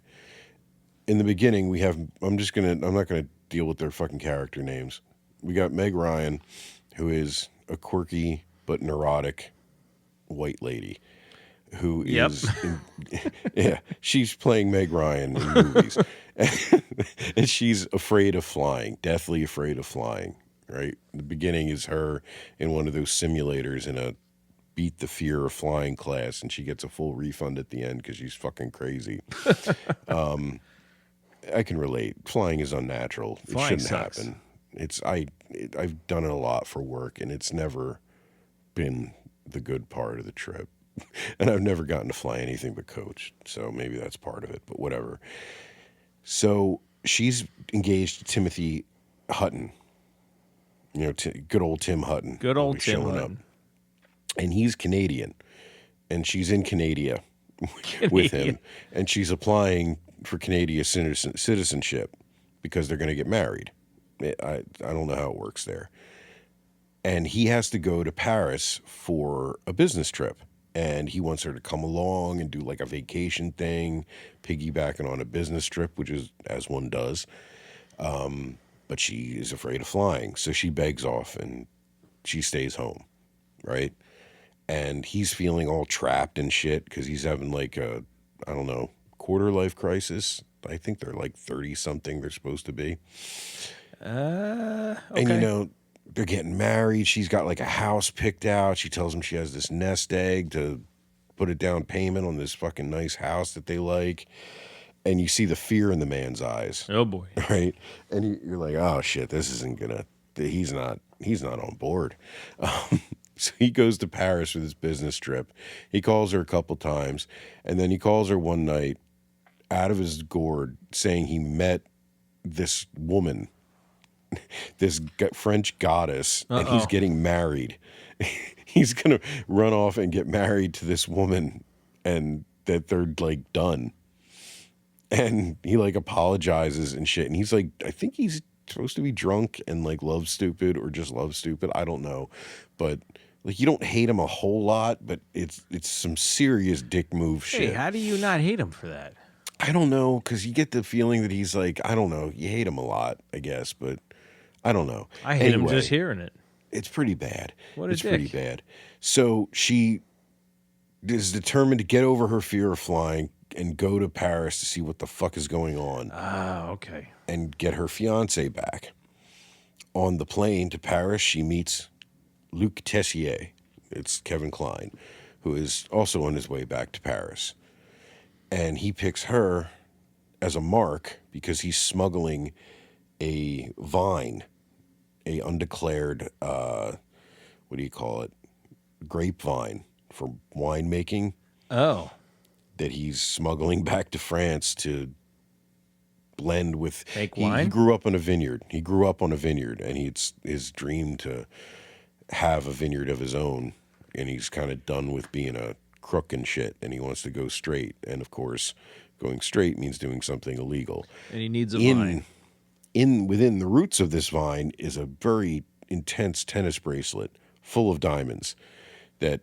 In the beginning, we have I'm not gonna deal with their fucking character names. We got Meg Ryan, who is a quirky but neurotic white lady who Yep. is yeah, she's playing Meg Ryan in movies. And she's afraid of flying, deathly afraid of flying, right? The beginning is her in one of those simulators in a beat the fear of flying class, and she gets a full refund at the end because she's fucking crazy. I can relate. Flying is unnatural. Flying It shouldn't sucks. happen. I've done it a lot for work, and it's never been the good part of the trip. And I've never gotten to fly anything but coach, so maybe that's part of it, but whatever. So she's engaged to Timothy Hutton. You know, good old Tim Hutton. Good will old be Tim showing up. Hutton. And he's Canadian, and she's in Canada with him, and she's applying for Canadian citizenship because they're going to get married. I don't know how it works there. And he has to go to Paris for a business trip, and he wants her to come along and do like a vacation thing, piggybacking on a business trip, which is as one does. But she is afraid of flying, so she begs off and she stays home, right? And he's feeling all trapped and shit because he's having like a, I don't know, quarter life crisis. I think they're like 30 something they're supposed to be. Okay. And you know, they're getting married. She's got like a house picked out. She tells him she has this nest egg to put a down payment on this fucking nice house that they like. And you see the fear in the man's eyes. Oh boy. Right? And you're like, oh shit, this isn't gonna, he's not on board. So he goes to Paris for this business trip. He calls her a couple times, and then he calls her one night out of his gourd saying he met this woman, this French goddess, and he's getting married. He's going to run off and get married to this woman, and that they're like done. And he like apologizes and shit. And he's like, I think he's supposed to be drunk and like love stupid or just love stupid. I don't know. But like, you don't hate him a whole lot, but it's some serious dick move shit. Hey, how do you not hate him for that? I don't know, because you get the feeling that he's like, I don't know, you hate him a lot, I guess, but I don't know. I hate him just Anyway, hearing it. it's pretty bad. What a It's pretty dick. bad. So she is determined to get over her fear of flying and go to Paris to see what the fuck is going on Ah, okay. and get her fiance back. On the plane to Paris, she meets Luc Tessier. It's Kevin Kline, who is also on his way back to Paris. And he picks her as a mark because he's smuggling a vine, a undeclared, what do you call it, grapevine for winemaking Oh, that he's smuggling back to France to blend with. Fake He wine? grew up on a vineyard. He grew up on a vineyard, and it's his dream to have a vineyard of his own. And he's kind of done with being a crook and shit, and he wants to go straight. And of course, going straight means doing something illegal. and he needs a vine. Within the roots of this vine is a very intense tennis bracelet full of diamonds that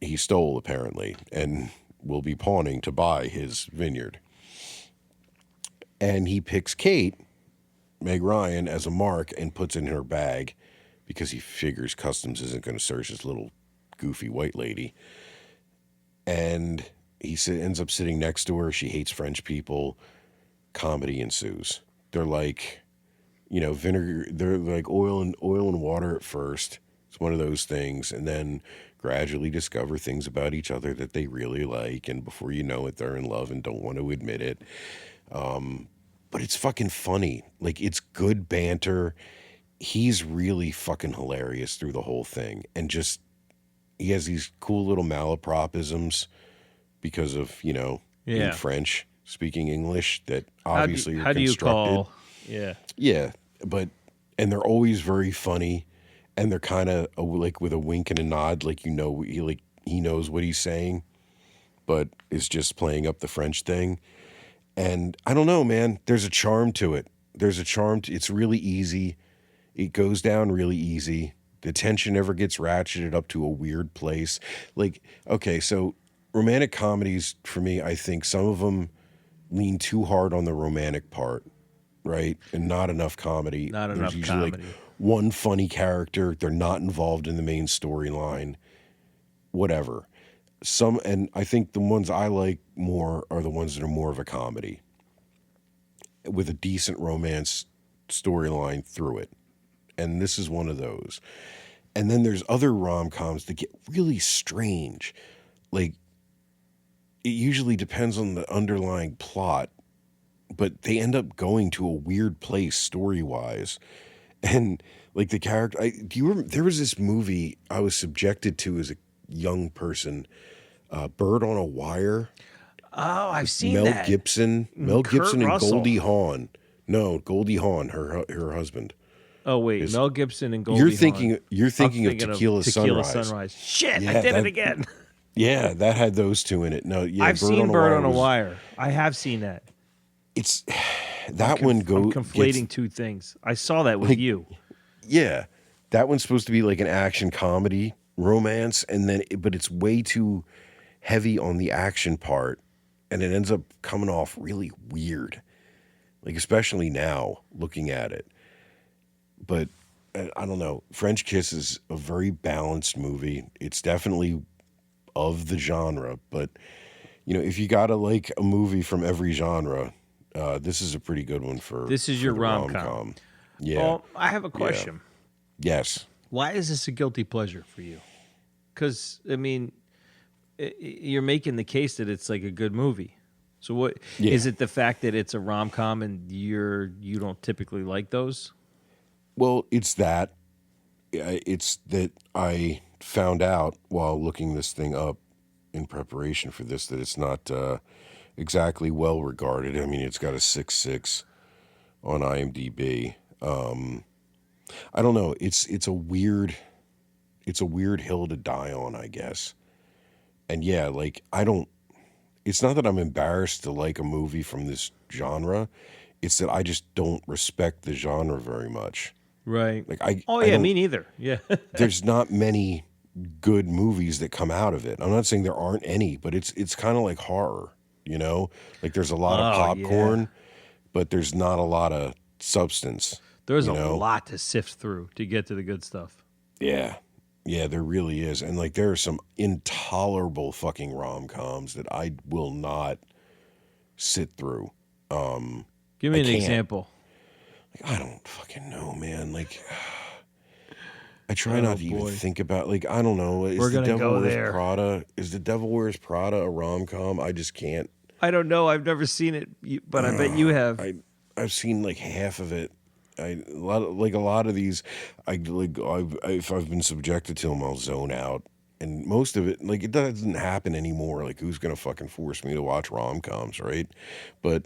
he stole apparently and will be pawning to buy his vineyard. And he picks Kate, Meg Ryan, as a mark and puts in her bag because he figures customs isn't going to search this little goofy white lady. And he ends up sitting next to her. She hates French people. Comedy ensues. They're like, vinegar. They're like oil and water at first. It's one of those things, and then gradually discover things about each other that they really like, and before you know it, they're in love and don't want to admit it. But it's fucking funny. Like, it's good banter. He's really fucking hilarious through the whole thing, and just he has these cool little malapropisms because of Yeah. in French speaking English that How do obviously you, are how do you constructed. call? Yeah. Yeah, and they're always very funny, and they're kind of like with a wink and a nod, like he knows what he's saying, but is just playing up the French thing. And I don't know, man. There's a charm to it. It's really easy. It goes down really easy. The tension never gets ratcheted up to a weird place. Like, okay, so romantic comedies for me, I think some of them lean too hard on the romantic part, right? And not enough comedy. Not There's enough usually comedy. like one funny character. They're not involved in the main storyline. Whatever. And I think the ones I like more are the ones that are more of a comedy with a decent romance storyline through it. And this is one of those. And then there's other rom-coms that get really strange. Like, it usually depends on the underlying plot, but they end up going to a weird place story-wise. And like the character, do you remember, there was this movie I was subjected to as a young person, Bird on a Wire. Oh, I've seen Mel that. Gibson, Kurt and Russell. Goldie Hawn. No, Goldie Hawn, her husband. Oh wait, Mel Gibson and Goldie You're Hawn. thinking I'm of Tequila Sunrise. Shit, Yeah, I did it again. Yeah, that had those two in it. No, yeah, I've seen Bird on a was- Wire. I have seen that. It's that one I'm goes conflating two things. I saw that with you. Yeah, that one's supposed to be like an action comedy romance, but it's way too heavy on the action part, and it ends up coming off really weird. Like, especially now looking at it. But I don't know. French Kiss is a very balanced movie. It's definitely of the genre, but if you gotta like a movie from every genre, this is a pretty good one for. This is for your the rom-com. Yeah. Well, I have a question. Yes. Why is this a guilty pleasure for you? Because I mean, you're making the case that it's like a good movie. So what is it? The fact that it's a rom-com and you don't typically like those? Well, it's that. It's that I found out while looking this thing up in preparation for this that it's not exactly well regarded. I mean, it's got a 6.6 on IMDb. I don't know. It's a weird hill to die on, I guess. And yeah, like it's not that I'm embarrassed to like a movie from this genre. It's that I just don't respect the genre very much. Right. Like Me neither. Yeah. there's not many good movies that come out of it. I'm not saying there aren't any, but it's kind of like horror. You know, like there's a lot of Oh, popcorn, yeah. but there's not a lot of substance. There's You a know, lot to sift through to get to the good stuff. yeah, yeah, there really is, and like there are some intolerable fucking rom-coms that I will not sit through. Give I me an can't. example. Like, I don't fucking know, man. Like I try Oh not to even boy, think about like I don't know. we're Is the gonna Devil go Wears there. Prada? Is the Devil Wears Prada a rom com? I just can't. I don't know. I've never seen it, but I bet you have. I've seen like half of it. A lot of these. If I've been subjected to them, I'll zone out. And most of it, like it doesn't happen anymore. Like who's gonna fucking force me to watch rom coms, right? But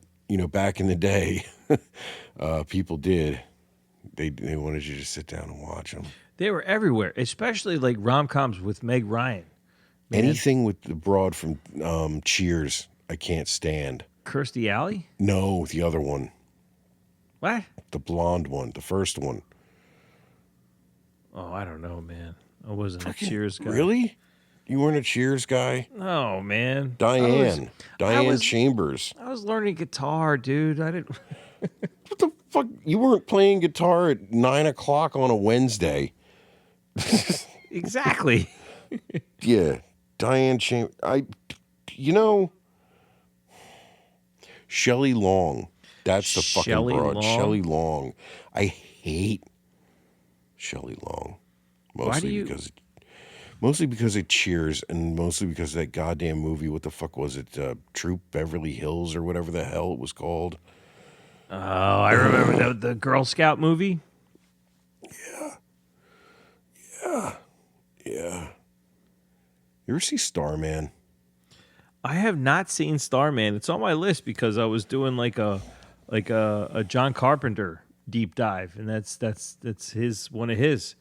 back in the day, people did. They wanted you to sit down and watch them. They were everywhere, especially like rom coms with Meg Ryan. Man, Anything with the broad from Cheers, I can't stand. Kirstie Alley. No, the other one, What? the blonde one, the first one. Oh, I don't know, man. I wasn't a Cheers guy. Really? You weren't a Cheers guy? No, man. Diane was- Chambers. I was learning guitar, dude. I didn't. What the fuck? You weren't playing guitar at 9 o'clock on a Wednesday. Exactly. Yeah, Diane Chambers. Shelley Long. That's the fucking Shelley broad. Long? Shelley Long. I hate Shelley Long. Why do you? Mostly because it Cheers, and mostly because of that goddamn movie. What the fuck was it? Troop Beverly Hills or whatever the hell it was called. Oh, I remember the Girl Scout movie. Yeah. You ever see Starman? I have not seen Starman. It's on my list because I was doing like a John Carpenter deep dive, and that's his one of his.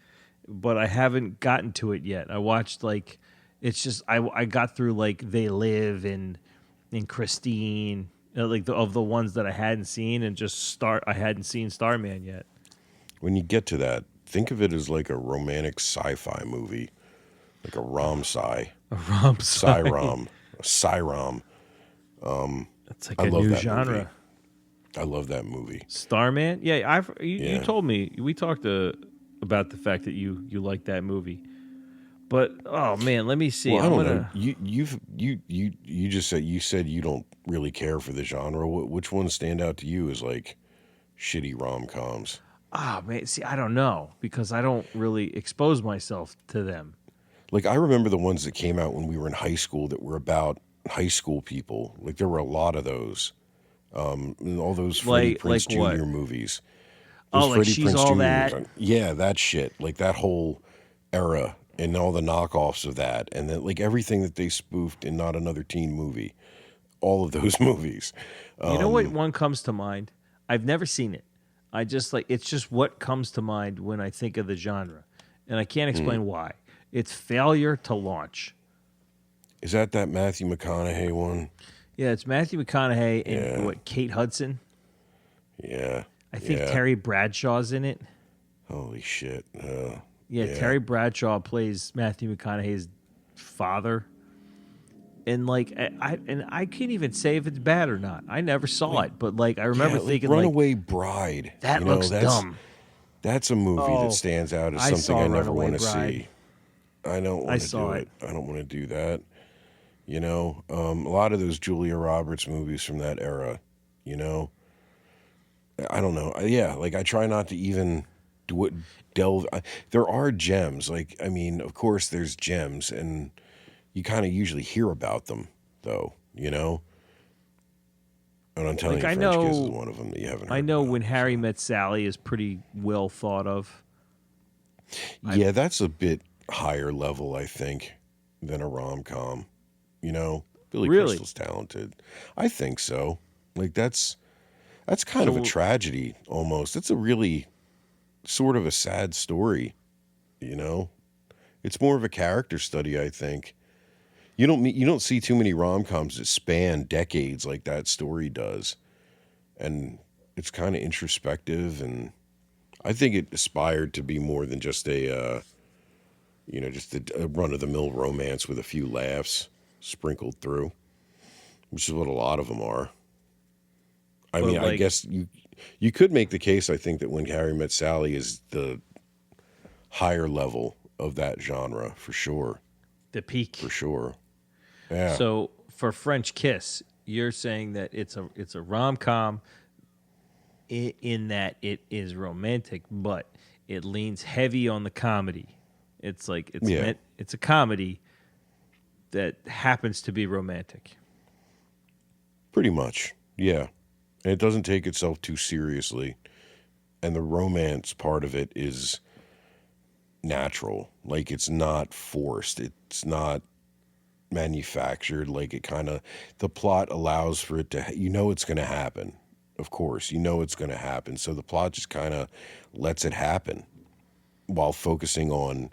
But I haven't gotten to it yet. I watched like it's just I got through like They Live and Christine, of the ones that I hadn't seen, and I hadn't seen Starman yet. When you get to that, think of it as like a romantic sci-fi movie, like a rom-sci, A rom sci-rom, a sci-rom. That's like I a love new that genre. movie. I love that movie. Starman. Yeah, you Yeah. told me we talked about the fact that you like that movie. But oh man, let me see. Well, I I'm don't gonna. know. You just said you don't really care for the genre. Which ones stand out to you as like shitty rom-coms? Ah man, see, I don't know because I don't really expose myself to them. Like I remember the ones that came out when we were in high school that were about high school people. Like there were a lot of those. And all those Freddie Prinze like what? Jr. movies. Oh, Those like Freddie She's Prinze All Jr. That? Yeah, that shit. Like that whole era and all the knockoffs of that, and then like everything that they spoofed in Not Another Teen Movie. All of those movies. You know what one comes to mind? I've never seen it. I just it's just what comes to mind when I think of the genre, and I can't explain why. It's Failure to Launch. Is that Matthew McConaughey one? Yeah, it's Matthew McConaughey and Yeah. Kate Hudson. Yeah. I think yeah. Terry Bradshaw's in it. Holy shit. Yeah, Yeah. Terry Bradshaw plays Matthew McConaughey's father. And I can't even say if it's bad or not. I never saw it, but I remember thinking Runaway Bride. that looks dumb. That's a movie Oh, that stands out as I something saw I never Runaway want to Bride. see. I don't I want to saw do it. it. I don't want to do that. A lot of those Julia Roberts movies from that era, I don't know. Yeah, I try not to even delve. There are gems. Of course there's gems, and you kind of usually hear about them, though, And I'm telling you, I French Kiss is know- one of them that you haven't heard I know about. When Harry Met Sally is pretty well thought of. Yeah, that's a bit higher level, I think, than a rom-com. Billy Really? Crystal's talented. I think so. That's kind of a So- tragedy almost. It's a really sort of a sad story, It's more of a character study, I think. You don't see too many rom-coms that span decades like that story does. And it's kind of introspective, and I think it aspired to be more than just a run-of-the-mill romance with a few laughs sprinkled through. which is what a lot of them are. I But mean, I like guess you could make the case. I think that When Harry Met Sally is the higher level of that genre for sure, the for peak. sure. Yeah, So for French Kiss, you're saying that it's a rom com in that it is romantic, but it leans heavy on the comedy. It's like yeah, it's a comedy that happens to be romantic. pretty much. Yeah, and it doesn't take itself too seriously, and the romance part of it is natural. Like it's not forced. It's not manufactured. Like it kind of the plot allows for it to. It's going to happen. Of course, it's going to happen. So the plot just kind of lets it happen while focusing on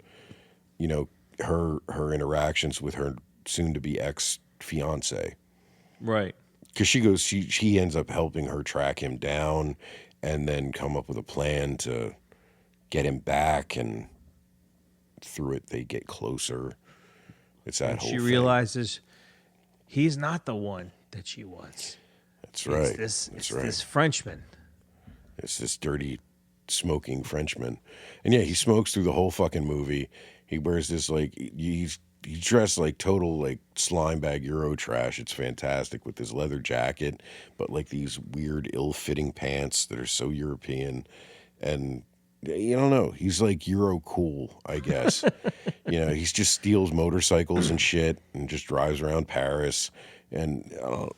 her interactions with her soon to be ex fiance. Right. Because she ends up helping her track him down and then come up with a plan to get him back, and through it they get closer. It's that And whole she thing. realizes he's not the one that she wants. That's right. It's That's right. this Frenchman. It's this dirty smoking Frenchman. And yeah, he smokes through the whole fucking movie. He wears this he's dressed like total like slime bag Euro trash. It's fantastic with his leather jacket, but like these weird ill-fitting pants that are so European. And you don't know. He's like Euro cool, I guess. He just steals motorcycles and shit and just drives around Paris. And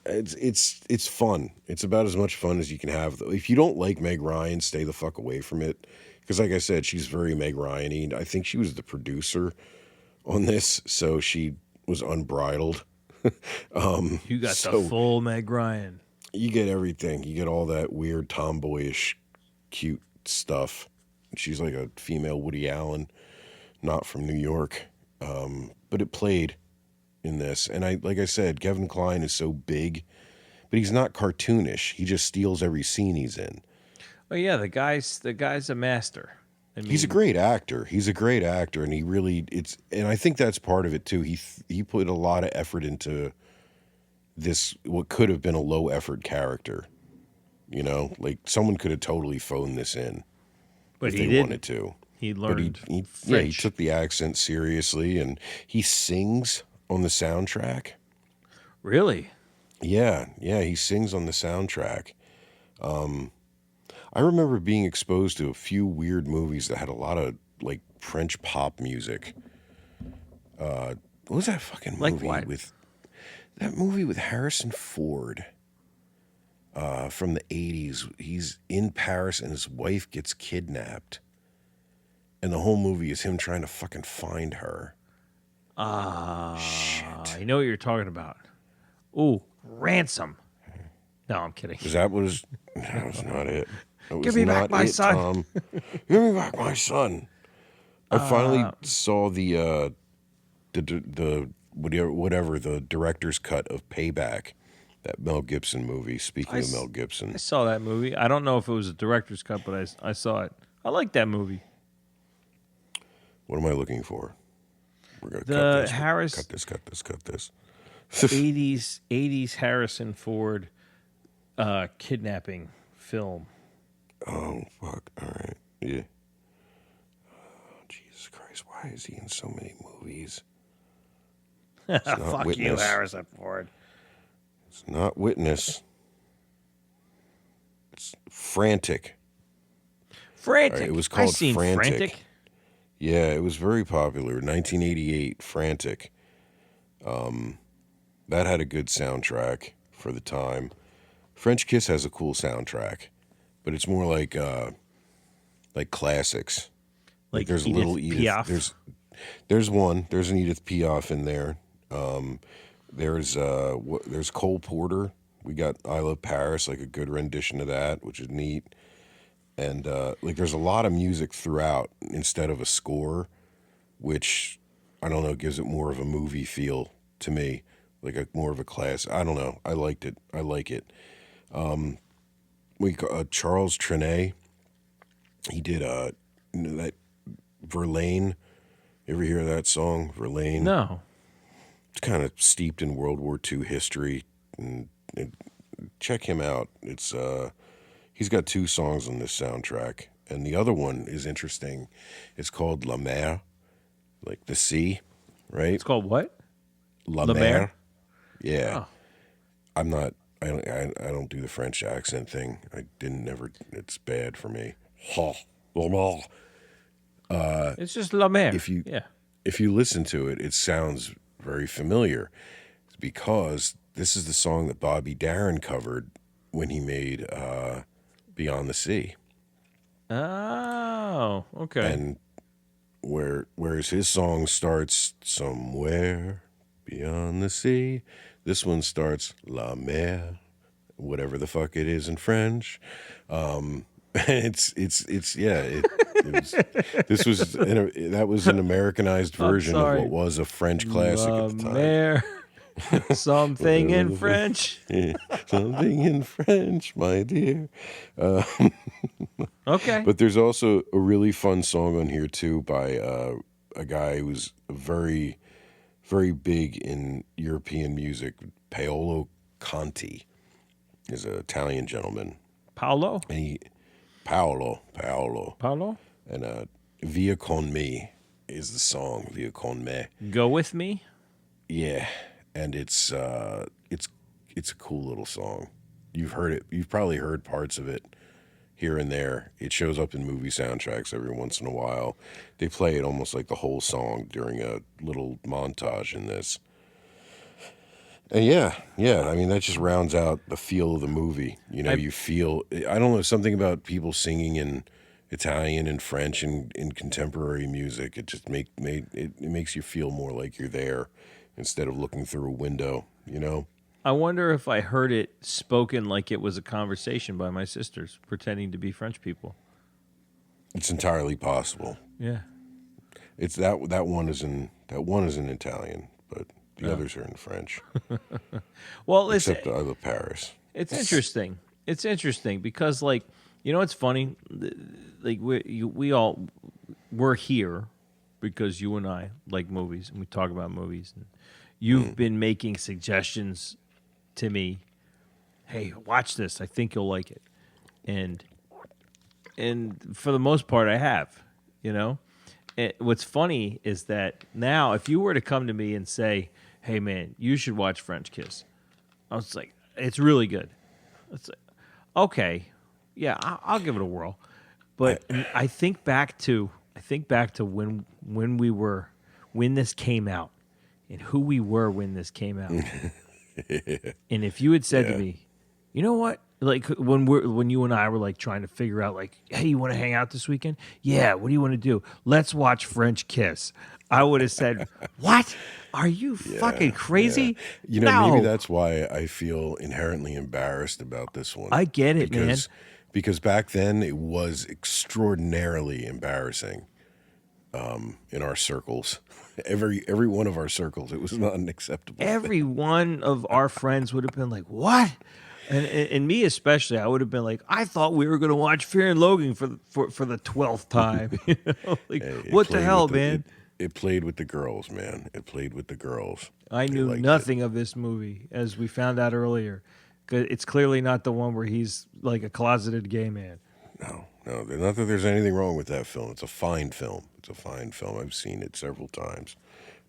it's fun. It's about as much fun as you can have. If you don't like Meg Ryan, stay the fuck away from it. Because like I said, she's very Meg Ryan-y. I think she was the producer on this, so she was unbridled. You got the So full Meg Ryan. you get everything. You get all that weird tomboyish, cute stuff. She's like a female Woody Allen, not from New York, but it played in this. And like I said, Kevin Kline is so big, but he's not cartoonish. He just steals every scene he's in. Oh yeah, the guy's a master. I He's a mean, great actor. He's a great actor, and and I think that's part of it too. He put a lot of effort into this, what could have been a low effort character. Like someone could have totally phoned this in but if he they didn't. wanted to. He But learned he French. took the accent seriously, and he sings on the soundtrack. Really? Yeah, he sings on the soundtrack. I remember being exposed to a few weird movies that had a lot of like French pop music. What was that fucking Like movie what? with Harrison Ford from the 80s? He's in Paris and his wife gets kidnapped. And the whole movie is him trying to fucking find her. Shit. I know what you're talking about. Ooh, Ransom. No, I'm kidding. That was not it. That was Give me back not my it, son. Tom. Give me back my son. I finally saw the whatever the director's cut of Payback, that Mel Gibson movie. Speaking of Mel Gibson, I saw that movie. I don't know if it was a director's cut, but I saw it. I like that movie. what am I looking for? We're gonna The cut this. Harris Cut this. 80s Harrison Ford kidnapping film. Oh fuck! All right, yeah. Oh, Jesus Christ! Why is he in so many movies? It's not Fuck Witness. you, Harrison Ford. It's not Witness. It's Frantic. Frantic. It was I called seen Frantic. Yeah, it was very popular. 1988, Frantic. That had a good soundtrack for the time. French Kiss has a cool soundtrack, but it's more like classics. Like there's Edith little Edith. Piaf. There's an Edith Piaf in there. There's Cole Porter. We got I Love Paris, like a good rendition of that, which is neat. And there's a lot of music throughout instead of a score, which I don't know, gives it more of a movie feel to me, like more of a class. I don't know. I liked it. I like it. Charles Trenet, he did that Verlaine. You ever hear that song, Verlaine? No. It's kind of steeped in World War II history. and check him out. It's he's got 2 songs on this soundtrack, and the other one is interesting. It's called La Mer, like the sea, right? It's called what? La La Mer. Mer? Yeah. Oh. I'm not. I don't do the French accent thing. I didn't never. It's bad for me. La Mer. It's just La Mer. If you listen to it, it sounds very familiar. It's because this is the song that Bobby Darin covered when he made Beyond the Sea. Oh, okay. And whereas his song starts somewhere beyond the sea, this one starts La Mer, whatever the fuck it is in French. It's yeah. That was an Americanized version of what was a French classic La at the time. Mer. Something in French. Something in French, my dear. Okay. But there's also a really fun song on here too by a guy who's very, very big in European music. Paolo Conti is an Italian gentleman. Paolo? And Paolo. Paolo? And Via Con Me is the song. Via Con Me. Go With Me? Yeah. And it's a cool little song. You've heard it. You've probably heard parts of it here and there. It shows up in movie soundtracks every once in a while. They play it almost like the whole song during a little montage in this. And yeah. I mean, that just rounds out the feel of the movie. You know, you feel. I don't know, something about people singing in Italian and French and in contemporary music. It just it makes you feel more like you're there instead of looking through a window. You know. I wonder if I heard it spoken like it was a conversation by my sisters pretending to be French people. It's entirely possible. Yeah. It's that one is in Italian, but the others are in French. Well, Except I love Paris. It's interesting. It's interesting because, like, you know, it's funny. Like we're here because you and I like movies and we talk about movies. And you've been making suggestions to me. Hey, watch this. I think you'll like it. And for the most part, I have. You know, what's funny is that now, if you were to come to me and say, "Hey, man, you should watch French Kiss," I was like, "It's really good." It's like, okay, yeah, I'll give it a whirl. But I think back to when this came out and who we were when this came out. And if you had said to me, you know what? Like when you and I were like trying to figure out, like, hey, you want to hang out this weekend? Yeah, what do you want to do? Let's watch French Kiss. I would have said, what? Are you fucking crazy? Yeah. You know, No. maybe that's why I feel inherently embarrassed about this one. I get it, man. Because back then it was extraordinarily embarrassing in our circles. Every one of our circles, it was not an acceptable Every one of our friends would have been like, what? And me especially, I would have been like, I thought we were going to watch Fear and Loathing for the 12th time. You know? Like, Hey, what the hell, man? It played with the girls, man. It played with the girls. I knew nothing of this movie, as we found out earlier. 'Cause it's clearly not the one where he's like a closeted gay man. No. Not that there's anything wrong with that film. It's a fine film. I've seen it several times.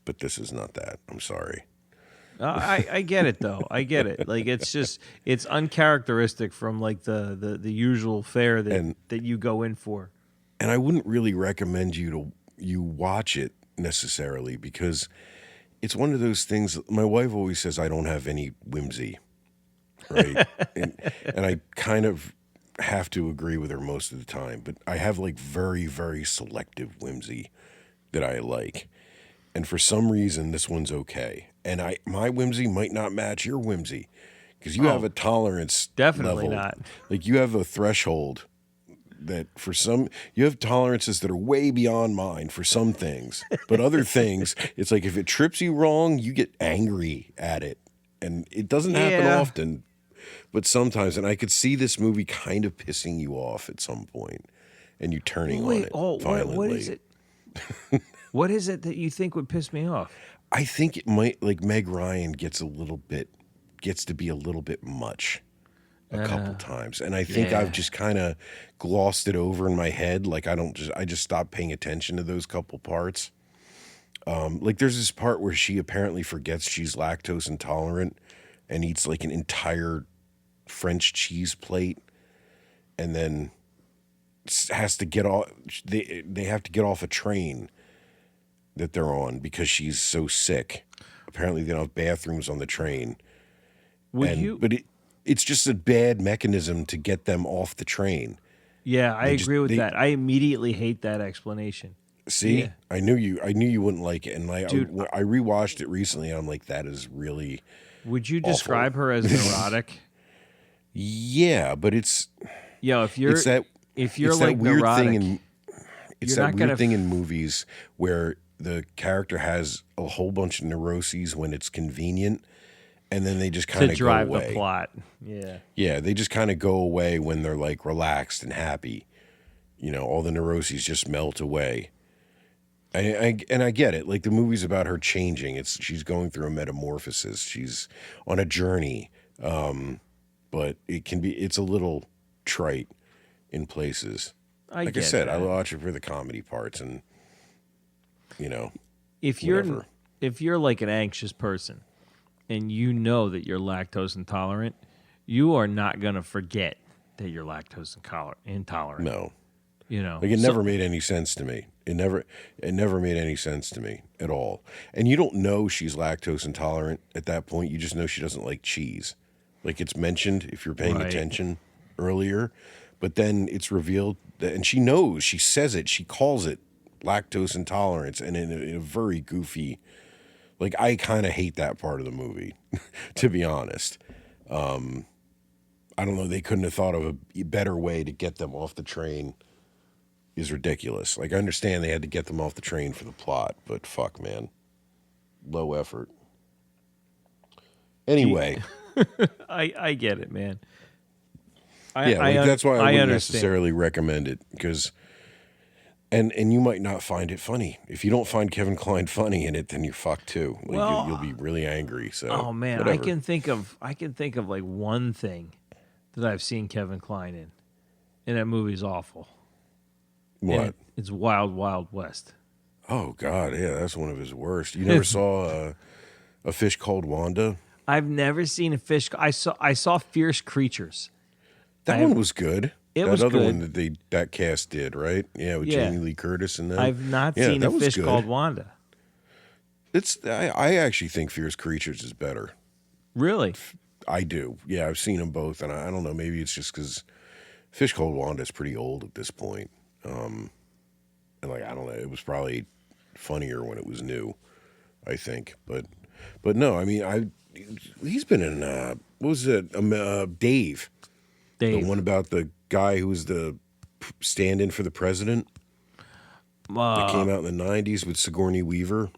But this is not that. I'm sorry. I get it, though. I get it. Like, it's just, it's uncharacteristic from like the usual fare that you go in for. And I wouldn't really recommend you watch it necessarily, because it's one of those things. My wife always says I don't have any whimsy, right? and I kind of have to agree with her most of the time, but I have like very, very selective whimsy that I like. And for some reason, this one's okay. And my whimsy might not match your whimsy, because you have a tolerance Definitely level. not. Like, you have a threshold that for some, you have tolerances that are way beyond mine for some things. But other things, it's like if it trips you wrong, you get angry at it. And it doesn't happen often, but sometimes. And I could see this movie kind of pissing you off at some point, and you turning on it violently. What is it? What is it that you think would piss me off? I think it might, like, Meg Ryan gets a little bit gets to be a little bit much a couple times, and I think yeah. I've just kind of glossed it over in my head. Like I just stopped paying attention to those couple parts. Like there's this part where she apparently forgets she's lactose intolerant and eats like an entire French cheese plate, and then has to get off. They have to get off a train that they're on because she's so sick. Apparently, they don't have bathrooms on the train. But it's just a bad mechanism to get them off the train. Yeah, I agree with that. I immediately hate that explanation. See, Yeah. I knew you wouldn't like it, and Dude, I rewatched it recently. And I'm like, that is really. Would you awful. describe her as neurotic? Yeah, but it's Yo, if you're that like weird neurotic, thing it's you're that not weird gonna thing in movies where the character has a whole bunch of neuroses when it's convenient, and then they just kind to of go drive away. the plot. Yeah. Yeah, they just kind of go away when they're like relaxed and happy. You know, all the neuroses just melt away. And I get it. Like the movie's about her changing. She's going through a metamorphosis. She's on a journey. But it's a little trite in places. Like I said, I watch it for the comedy parts, and if you're like an anxious person and you know that you're lactose intolerant, you are not going to forget that you're lactose intolerant. No. Like it never made any sense to me. It never made any sense to me at all. And you don't know she's lactose intolerant at that point. You just know she doesn't like cheese. Like it's mentioned if you're paying attention earlier, but then it's revealed that, and she knows, she says it, she calls it lactose intolerance, and in a very goofy, like I kind of hate that part of the movie, to be honest. I don't know, they couldn't have thought of a better way to get them off the train. Is ridiculous. Like I understand they had to get them off the train for the plot, but fuck, man, low effort. Anyway, I get it, man. That's why I wouldn't understand. necessarily recommend it, because, and you might not find it funny. If you don't find Kevin Kline funny in it, then you're fucked too. Like, Well, you'll be really angry. So, oh man, whatever. I can think of like one thing that I've seen Kevin Kline in, and that movie's awful. What? It's Wild Wild West. Oh God, yeah, that's one of his worst. You never saw A Fish Called Wanda? I've never seen a fish. I saw Fierce Creatures. That one was good. That was other good. one that cast did, right? Yeah, with Jamie Lee Curtis and that. I've not seen A Fish Called Wanda. I actually think Fierce Creatures is better. Really? I do. Yeah, I've seen them both, and I don't know. Maybe it's just because Fish Called Wanda is pretty old at this point. And like I don't know, it was probably funnier when it was new, I think. But no, I mean, he's been in what was it? Dave, the one about the guy who was the stand-in for the president that came out in the '90s with Sigourney Weaver.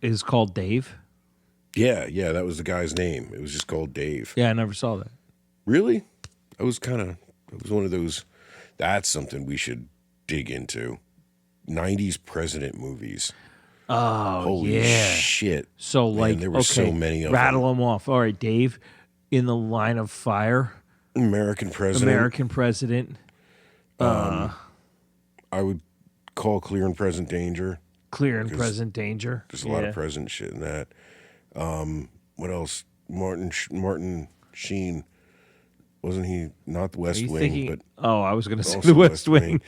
Is called Dave. Yeah, that was the guy's name. It was just called Dave. Yeah, I never saw that. Really? It was one of those. That's something we should dig into. 90s president movies. Oh, holy shit. So, man, like, there were so many of rattle them off. All right, Dave, In the Line of Fire. American President. I would call Clear and Present Danger. Clear and Present Danger. There's a lot of present shit in that. What else? Martin Sheen. Wasn't he not the West Wing? But I was going to say the West Wing.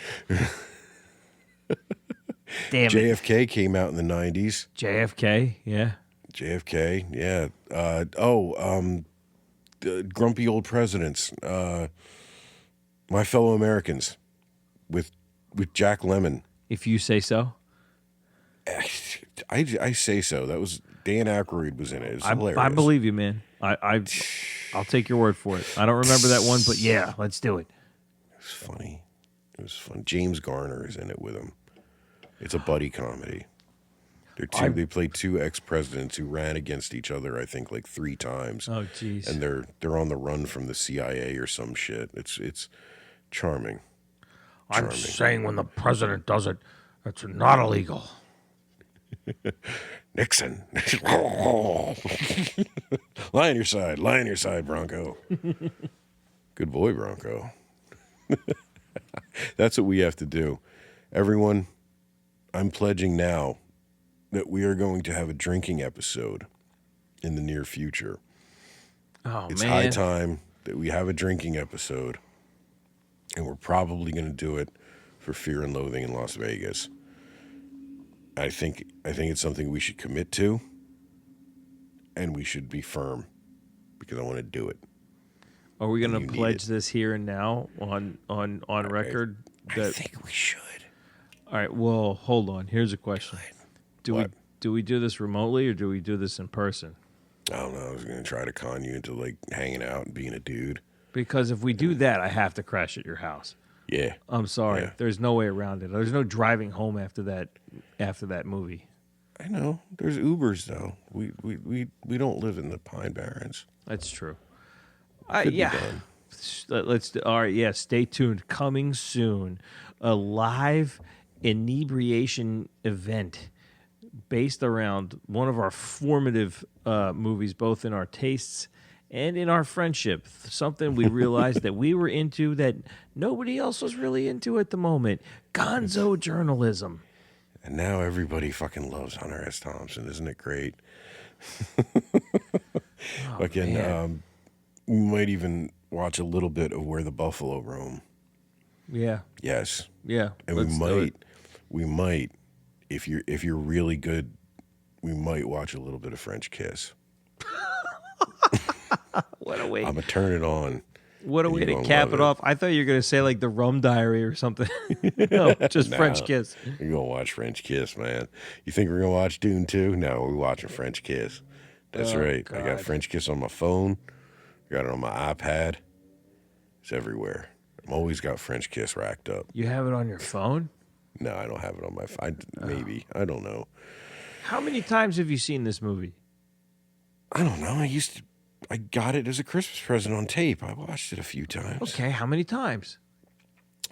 Damn it. JFK came out in the 90s. JFK, yeah. JFK, yeah. Grumpy Old Presidents. My Fellow Americans with Jack Lemmon. If you say so. I say so. That was Dan Aykroyd was in it. It was hilarious. I believe you, man. I'll take your word for it. I don't remember that one, but yeah, let's do it. It was funny. It was fun. James Garner is in it with him. It's a buddy comedy. They played two ex-presidents who ran against each other, I think, like 3 times. Oh, jeez. And they're on the run from the CIA or some shit. It's charming. I'm saying when the president does it, it's not illegal. Nixon. Lie on your side, Bronco. Good boy, Bronco. That's what we have to do. Everyone, I'm pledging now that we are going to have a drinking episode in the near future. Oh, It's man. high time that we have a drinking episode, and we're probably going to do it for Fear and Loathing in Las Vegas. I think it's something we should commit to, and we should be firm because I want to do it. Are we going You to need pledge it. this here and now on record? I think we should. All right. Well, hold on. Here's a question: What? do we do this remotely or do we do this in person? I don't know. I was going to try to con you into like hanging out and being a dude. Because if we do that, I have to crash at your house. Yeah. I'm sorry. Yeah. There's no way around it. There's no driving home after that movie. I know. There's Ubers though. We don't live in the Pine Barrens. That's true. Could be Yeah. done. Let's do, all right. Yeah. Stay tuned. Coming soon, a live inebriation event based around one of our formative movies, both in our tastes and in our friendship. Something we realized that we were into that nobody else was really into at the moment. Gonzo journalism. And now everybody fucking loves Hunter S. Thompson. Isn't it great? Man. We might even watch a little bit of Where the Buffalo Roam. Yeah. Yes. Yeah. And let's do it. we might, if you're really good, we might watch a little bit of French Kiss. What a way. I'm gonna turn it on. What a and way you're to gonna cap love it off. I thought you were going to say like the Rum Diary or something. No, just French No. Kiss. You're gonna watch French Kiss, man. You think we're gonna watch Dune 2? No, we're watching French Kiss. That's Oh, right. I got God. French Kiss on my phone. I got it on my iPad. It's everywhere. I'm always got French Kiss racked up. You have it on your phone? No, I don't have it on my phone. Maybe. I don't know. How many times have you seen this movie? I don't know. I got it as a Christmas present on tape. I watched it a few times. Okay, how many times?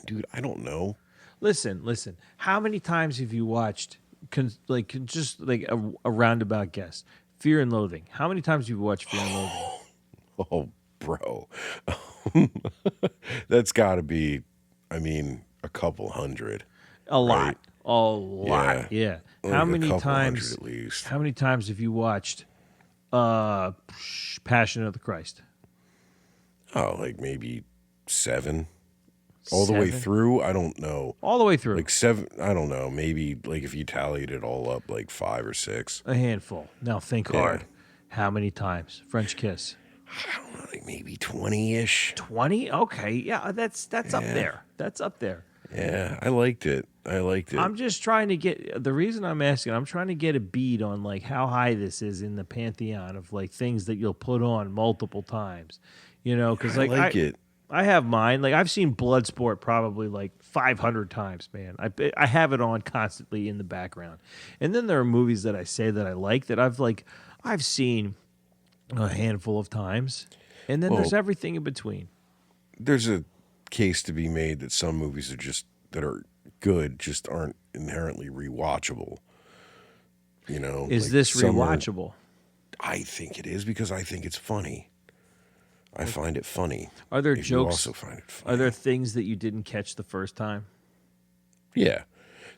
Dude, I don't know. Listen. How many times have you watched, just like a roundabout guess, Fear and Loathing? How many times have you watched Fear and Loathing? Oh, bro. That's got to be, a couple hundred. A lot. Right. A lot. Yeah. Like How a many couple times? hundred at least. How many times have you watched Passion of the Christ? Oh, like maybe 7. All the way 7? through? I don't know. All the way through. Like 7, I don't know. Maybe like if you tallied it all up, like 5 or 6. A handful. Now think Yeah. hard. How many times? French Kiss. I don't know, like maybe 20-ish. 20? Okay. Yeah, that's up Yeah. there. That's up there. Yeah, I liked it. I'm just trying to get the reason I'm asking, I'm trying to get a beat on like how high this is in the pantheon of like things that you'll put on multiple times. Because I like it. I have mine. Like I've seen Bloodsport probably like 500 times, man. I have it on constantly in the background. And then there are movies that I say that I like that I've seen a handful of times. And then there's Well, everything in between. There's a case to be made that some movies that are good just aren't inherently rewatchable. Is like this some are- rewatchable? I think it is because I think it's funny. I find it funny. Are there If you jokes? also find it funny. Are there things that you didn't catch the first time? Yeah.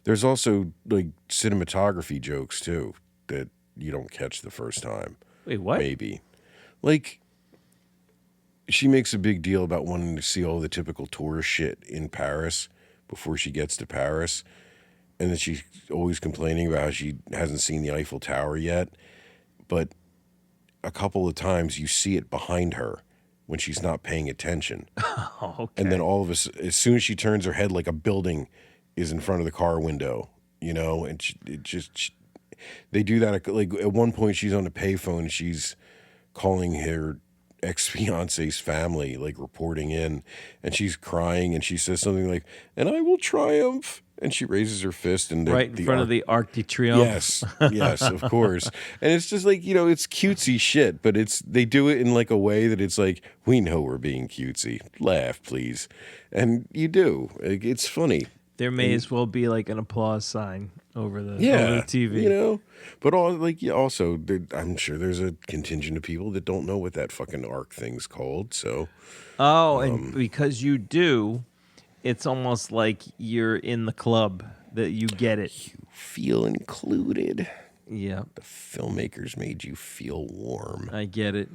There's also like cinematography jokes too that you don't catch the first time. Wait, what? Maybe. Like she makes a big deal about wanting to see all the typical tourist shit in Paris before she gets to Paris. And then she's always complaining about how she hasn't seen the Eiffel Tower yet. But a couple of times you see it behind her when she's not paying attention. Oh, okay. And then all of us, as soon as she turns her head, like a building is in front of the car window, and they do that. Like at one point she's on a payphone and she's calling her ex-fiance's family, like reporting in, and she's crying and she says something like, "And I will triumph." And she raises her fist and right in front of the Arc de Triomphe. Yes, of course. And it's just like, it's cutesy shit, but they do it in like a way that it's like, we know we're being cutesy. Laugh, please. And you do. Like, it's funny. There may as well be like an applause sign over the TV. You know, but also, I'm sure there's a contingent of people that don't know what that fucking arc thing's called. So, and because you do, it's almost like you're in the club that you get it. you feel included. Yeah, The filmmakers made you feel warm. I get it.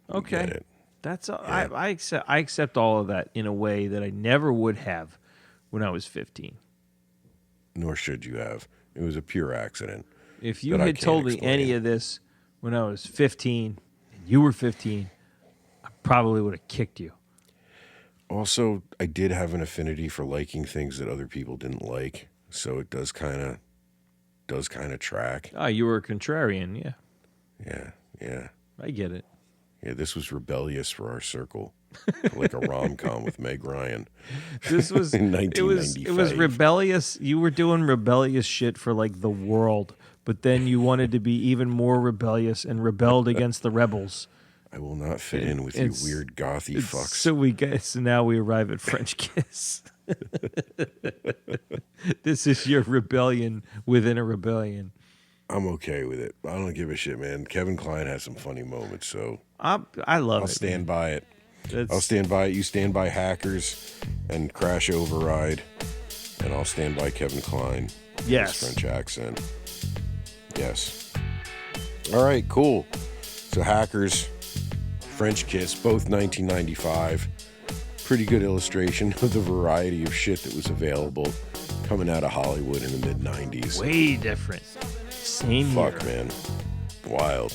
Okay, Get it. that's I accept all of that in a way that I never would have when I was 15. Nor should you have. It was a pure accident. If you that I had can't told me explain. any of this when I was 15 and you were 15, I probably would have kicked you. Also, I did have an affinity for liking things that other people didn't like, so it does kind of track. Oh, you were a contrarian, yeah. Yeah. I get it. Yeah, this was rebellious for our circle. Like a rom-com with Meg Ryan. This was In it was 1995. rebellious. You were doing rebellious shit for like the world, but then you wanted to be even more rebellious and rebelled against the rebels. I will not fit in with you It's- weird gothy fucks. So now we arrive at French Kiss. This is your rebellion within a rebellion. I'm okay with it. I don't give a shit, man. Kevin Kline has some funny moments, so I love I'll it. stand by it. That's- I'll stand by it. You stand by Hackers and Crash Override, and I'll stand by Kevin Kline. with Yes. his French accent. Yes. All right, cool. So Hackers, French Kiss, both 1995. Pretty good illustration of the variety of shit that was available coming out of Hollywood in the mid-90s. way different. Same Fuck, year. man. Wild.